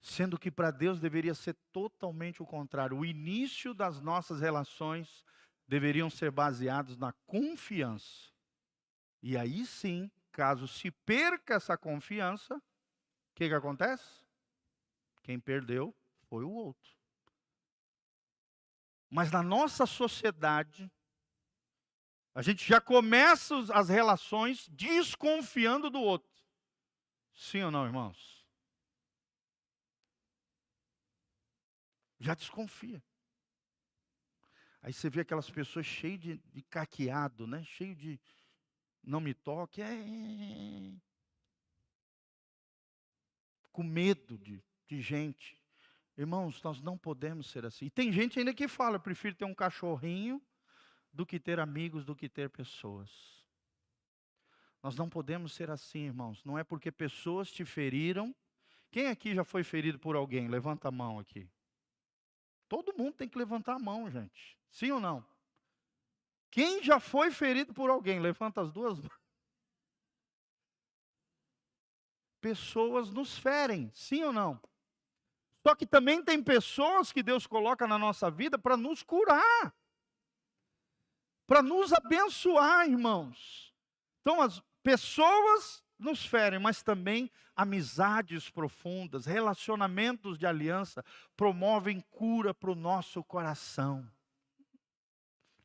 Sendo que para Deus deveria ser totalmente o contrário. O início das nossas relações deveriam ser baseados na confiança. E aí sim, caso se perca essa confiança, o que acontece? Quem perdeu foi o outro. Mas na nossa sociedade, a gente já começa as relações desconfiando do outro. Sim ou não, irmãos? Já desconfia. Aí você vê aquelas pessoas cheias de caqueado, né? Cheio de não me toque, com medo de gente. Irmãos, nós não podemos ser assim. E tem gente ainda que fala, eu prefiro ter um cachorrinho do que ter amigos, do que ter pessoas. Nós não podemos ser assim, irmãos. Não é porque pessoas te feriram. Quem aqui já foi ferido por alguém? Levanta a mão aqui. Todo mundo tem que levantar a mão, gente. Sim ou não? Quem já foi ferido por alguém? Levanta as duas mãos. Pessoas nos ferem, sim ou não? Só que também tem pessoas que Deus coloca na nossa vida para nos curar. Para nos abençoar, irmãos. Então as pessoas nos ferem, mas também amizades profundas, relacionamentos de aliança promovem cura para o nosso coração.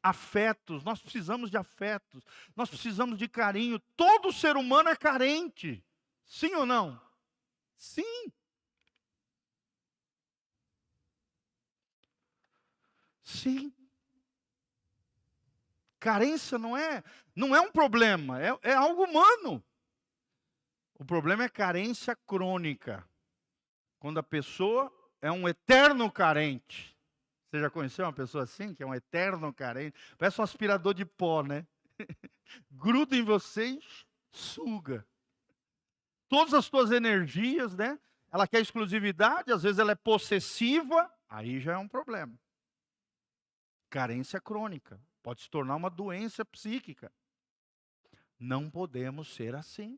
Afetos, nós precisamos de afetos, nós precisamos de carinho. Todo ser humano é carente, sim ou não? Sim. Sim. Carência não é um problema, é algo humano. O problema é carência crônica. Quando a pessoa é um eterno carente. Você já conheceu uma pessoa assim, que é um eterno carente? Parece um aspirador de pó, né? Gruda em você e suga. Todas as suas energias, né? Ela quer exclusividade, às vezes ela é possessiva, aí já é um problema. Carência crônica. Pode se tornar uma doença psíquica. Não podemos ser assim.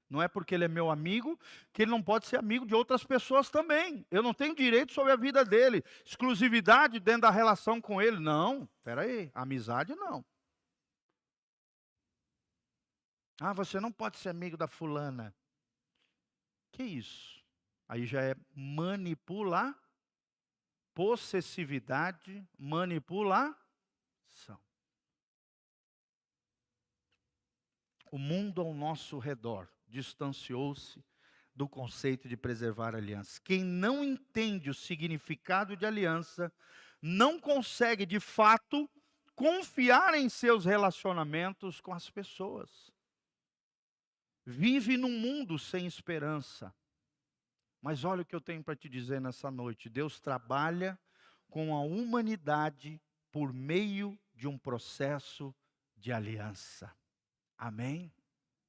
Não é porque ele é meu amigo que ele não pode ser amigo de outras pessoas também. Eu não tenho direito sobre a vida dele. Exclusividade dentro da relação com ele. Não, espera aí, amizade não. Ah, você não pode ser amigo da fulana. Que isso? Aí já é manipular, possessividade, manipulação. O mundo ao nosso redor distanciou-se do conceito de preservar a aliança. Quem não entende o significado de aliança, não consegue de fato confiar em seus relacionamentos com as pessoas. Vive num mundo sem esperança. Mas olha o que eu tenho para te dizer nessa noite. Deus trabalha com a humanidade por meio de um processo de aliança. Amém?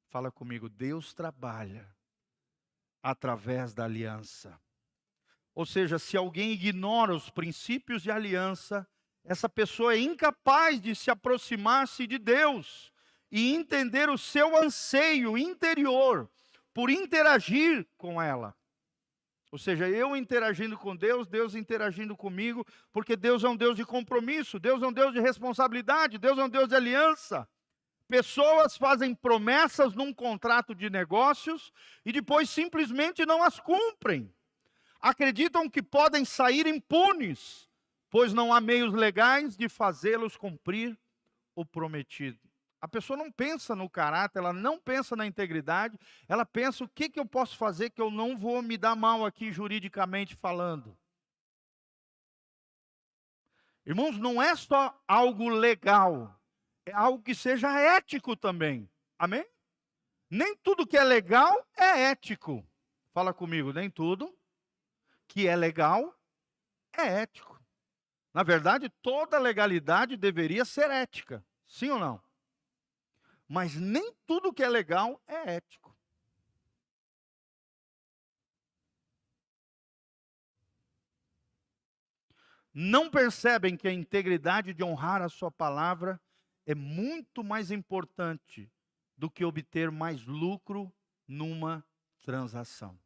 Fala comigo, Deus trabalha através da aliança. Ou seja, se alguém ignora os princípios de aliança, essa pessoa é incapaz de se aproximar-se de Deus e entender o seu anseio interior por interagir com ela. Ou seja, eu interagindo com Deus, Deus interagindo comigo, porque Deus é um Deus de compromisso, Deus é um Deus de responsabilidade, Deus é um Deus de aliança. Pessoas fazem promessas num contrato de negócios e depois simplesmente não as cumprem. Acreditam que podem sair impunes, pois não há meios legais de fazê-los cumprir o prometido. A pessoa não pensa no caráter, ela não pensa na integridade, ela pensa o que eu posso fazer que eu não vou me dar mal aqui juridicamente falando. Irmãos, não é só algo legal, é algo que seja ético também. Amém? Nem tudo que é legal é ético. Fala comigo, nem tudo que é legal é ético. Na verdade, toda legalidade deveria ser ética. Sim ou não? Mas nem tudo que é legal é ético. Não percebem que a integridade de honrar a sua palavra é muito mais importante do que obter mais lucro numa transação.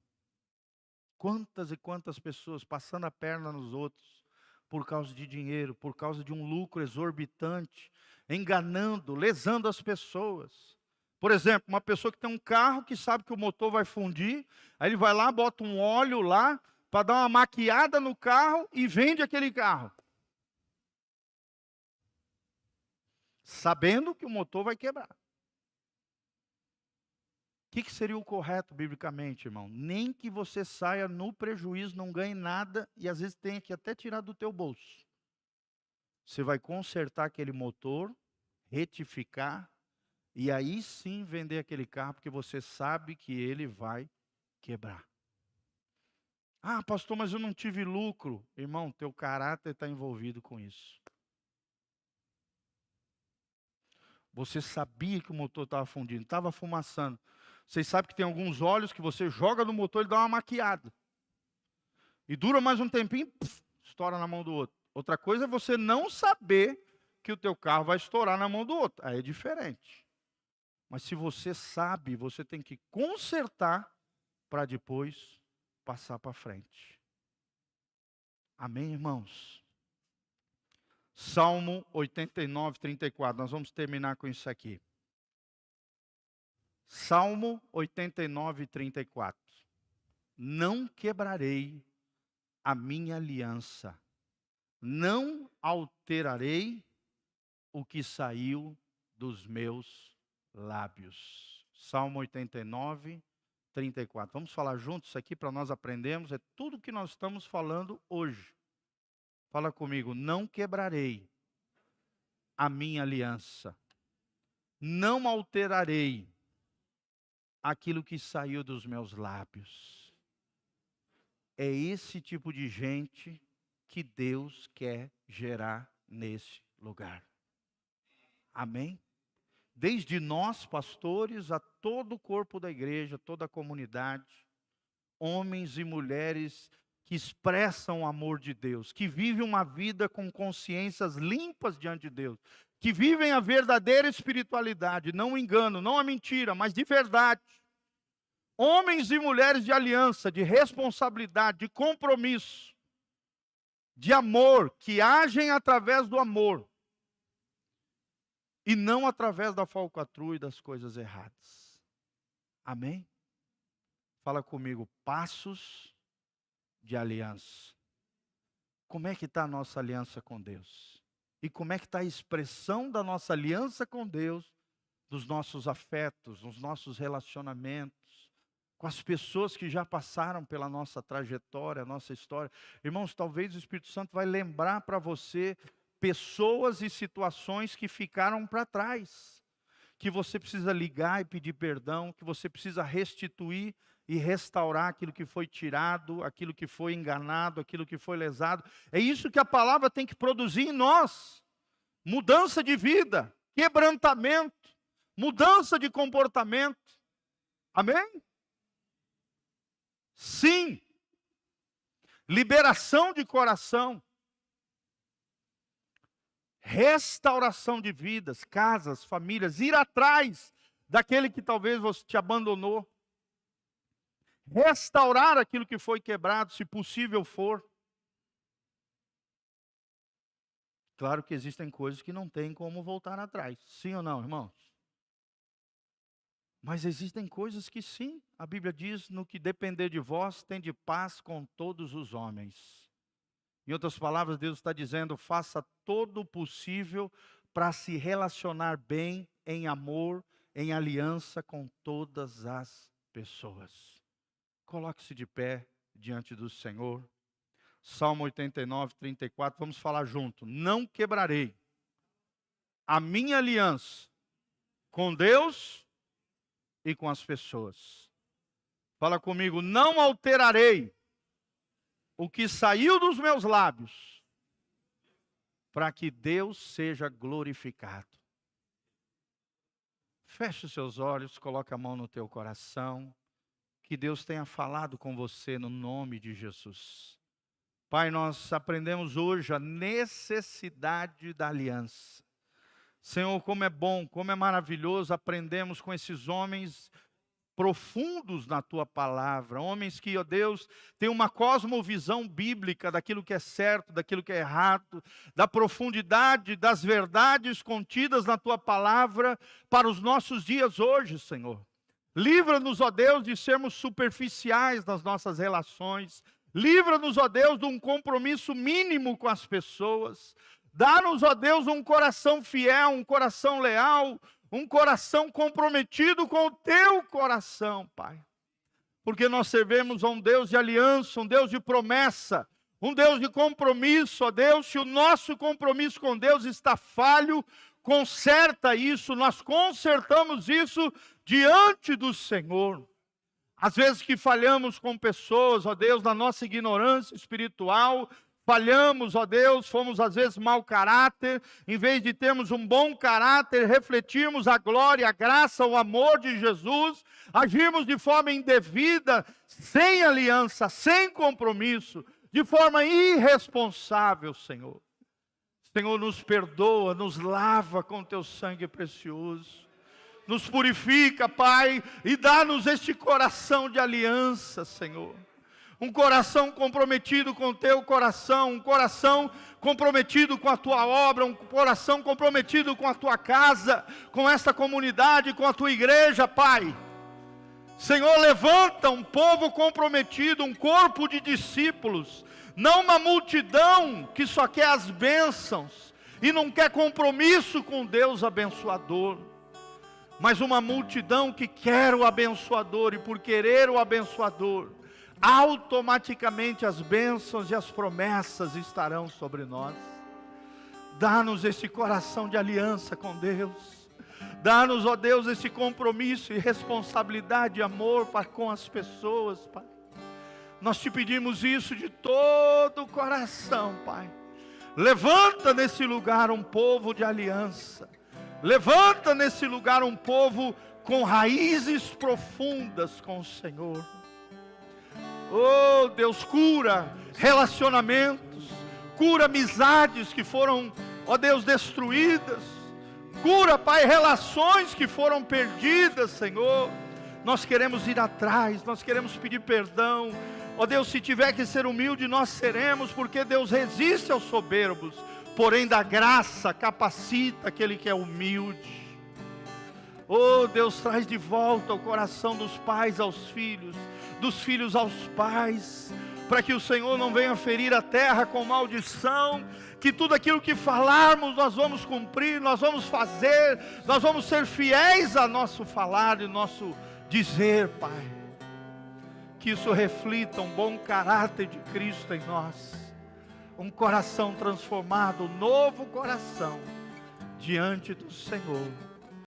Quantas e quantas pessoas passando a perna nos outros por causa de dinheiro, por causa de um lucro exorbitante, enganando, lesando as pessoas. Por exemplo, uma pessoa que tem um carro que sabe que o motor vai fundir, aí ele vai lá, bota um óleo lá para dar uma maquiada no carro e vende aquele carro, sabendo que o motor vai quebrar. O que seria o correto biblicamente, irmão? Nem que você saia no prejuízo, não ganhe nada e às vezes tenha que até tirar do teu bolso. Você vai consertar aquele motor, retificar e aí sim vender aquele carro, porque você sabe que ele vai quebrar. Ah, pastor, mas eu não tive lucro. Irmão, teu caráter está envolvido com isso. Você sabia que o motor estava fundindo, estava fumaçando. Vocês sabem que tem alguns óleos que você joga no motor e dá uma maquiada. E dura mais um tempinho, estoura na mão do outro. Outra coisa é você não saber que o teu carro vai estourar na mão do outro. Aí é diferente. Mas se você sabe, você tem que consertar para depois passar para frente. Amém, irmãos? Salmo 89, 34. Nós vamos terminar com isso aqui. Salmo 89, 34. Não quebrarei a minha aliança, não alterarei o que saiu dos meus lábios. Salmo 89, 34. Vamos falar juntos isso aqui para nós aprendermos. É tudo que nós estamos falando hoje. Fala comigo. Não quebrarei a minha aliança. Não alterarei aquilo que saiu dos meus lábios. É esse tipo de gente que Deus quer gerar nesse lugar. Amém? Desde nós, pastores, a todo o corpo da igreja, toda a comunidade, homens e mulheres que expressam o amor de Deus, que vivem uma vida com consciências limpas diante de Deus, que vivem a verdadeira espiritualidade, não o engano, não a mentira, mas de verdade. Homens e mulheres de aliança, de responsabilidade, de compromisso, de amor, que agem através do amor e não através da falcatrua e das coisas erradas. Amém? Fala comigo, passos de aliança. Como é que está a nossa aliança com Deus? E como é que está a expressão da nossa aliança com Deus, dos nossos afetos, nos nossos relacionamentos, com as pessoas que já passaram pela nossa trajetória, nossa história. Irmãos, talvez o Espírito Santo vai lembrar para você pessoas e situações que ficaram para trás, que você precisa ligar e pedir perdão, que você precisa restituir e restaurar aquilo que foi tirado, aquilo que foi enganado, aquilo que foi lesado. É isso que a palavra tem que produzir em nós. Mudança de vida, quebrantamento, mudança de comportamento. Amém? Sim. Liberação de coração. Restauração de vidas, casas, famílias. Ir atrás daquele que talvez você te abandonou. Restaurar aquilo que foi quebrado, se possível for. Claro que existem coisas que não tem como voltar atrás. Sim ou não, irmãos? Mas existem coisas que sim. A Bíblia diz, no que depender de vós, tende paz com todos os homens. Em outras palavras, Deus está dizendo, faça todo o possível para se relacionar bem, em amor, em aliança com todas as pessoas. Coloque-se de pé diante do Senhor. Salmo 89, 34, vamos falar junto. Não quebrarei a minha aliança com Deus e com as pessoas. Fala comigo, não alterarei o que saiu dos meus lábios, para que Deus seja glorificado. Feche os seus olhos, coloque a mão no teu coração. Que Deus tenha falado com você no nome de Jesus. Pai, nós aprendemos hoje a necessidade da aliança. Senhor, como é bom, como é maravilhoso, aprendemos com esses homens profundos na Tua palavra. Homens que, ó Deus, têm uma cosmovisão bíblica daquilo que é certo, daquilo que é errado, da profundidade das verdades contidas na Tua palavra para os nossos dias hoje, Senhor. Livra-nos, ó Deus, de sermos superficiais nas nossas relações. Livra-nos, ó Deus, de um compromisso mínimo com as pessoas. Dá-nos, ó Deus, um coração fiel, um coração leal, um coração comprometido com o Teu coração, Pai. Porque nós servimos a um Deus de aliança, um Deus de promessa, um Deus de compromisso, ó Deus. Se o nosso compromisso com Deus está falho, conserta isso, nós consertamos isso diante do Senhor. Às vezes que falhamos com pessoas, ó Deus, na nossa ignorância espiritual, falhamos, ó Deus, fomos às vezes mau caráter, em vez de termos um bom caráter, refletirmos a glória, a graça, o amor de Jesus, agirmos de forma indevida, sem aliança, sem compromisso, de forma irresponsável, Senhor. Senhor, nos perdoa, nos lava com Teu sangue precioso. Nos purifica, Pai, e dá-nos este coração de aliança, Senhor. Um coração comprometido com o Teu coração, um coração comprometido com a Tua obra, um coração comprometido com a Tua casa, com esta comunidade, com a Tua igreja, Pai. Senhor, levanta um povo comprometido, um corpo de discípulos, não uma multidão que só quer as bênçãos e não quer compromisso com Deus abençoador, mas uma multidão que quer o abençoador, e por querer o abençoador, automaticamente as bênçãos e as promessas estarão sobre nós. Dá-nos esse coração de aliança com Deus. Dá-nos, ó Deus, esse compromisso e responsabilidade e amor para com as pessoas, Pai. Nós Te pedimos isso de todo o coração, Pai. Levanta nesse lugar um povo de aliança. Levanta nesse lugar um povo com raízes profundas com o Senhor. Oh Deus, cura relacionamentos, cura amizades que foram, ó Deus, destruídas. Cura, Pai, relações que foram perdidas, Senhor. Nós queremos ir atrás, nós queremos pedir perdão. Ó Deus, se tiver que ser humilde, nós seremos, porque Deus resiste aos soberbos, porém da graça capacita aquele que é humilde. Oh Deus, traz de volta o coração dos pais aos filhos, dos filhos aos pais, para que o Senhor não venha ferir a terra com maldição, que tudo aquilo que falarmos nós vamos cumprir, nós vamos fazer, nós vamos ser fiéis a nosso falar e nosso dizer, Pai. Que isso reflita um bom caráter de Cristo em nós, um coração transformado, um novo coração diante do Senhor.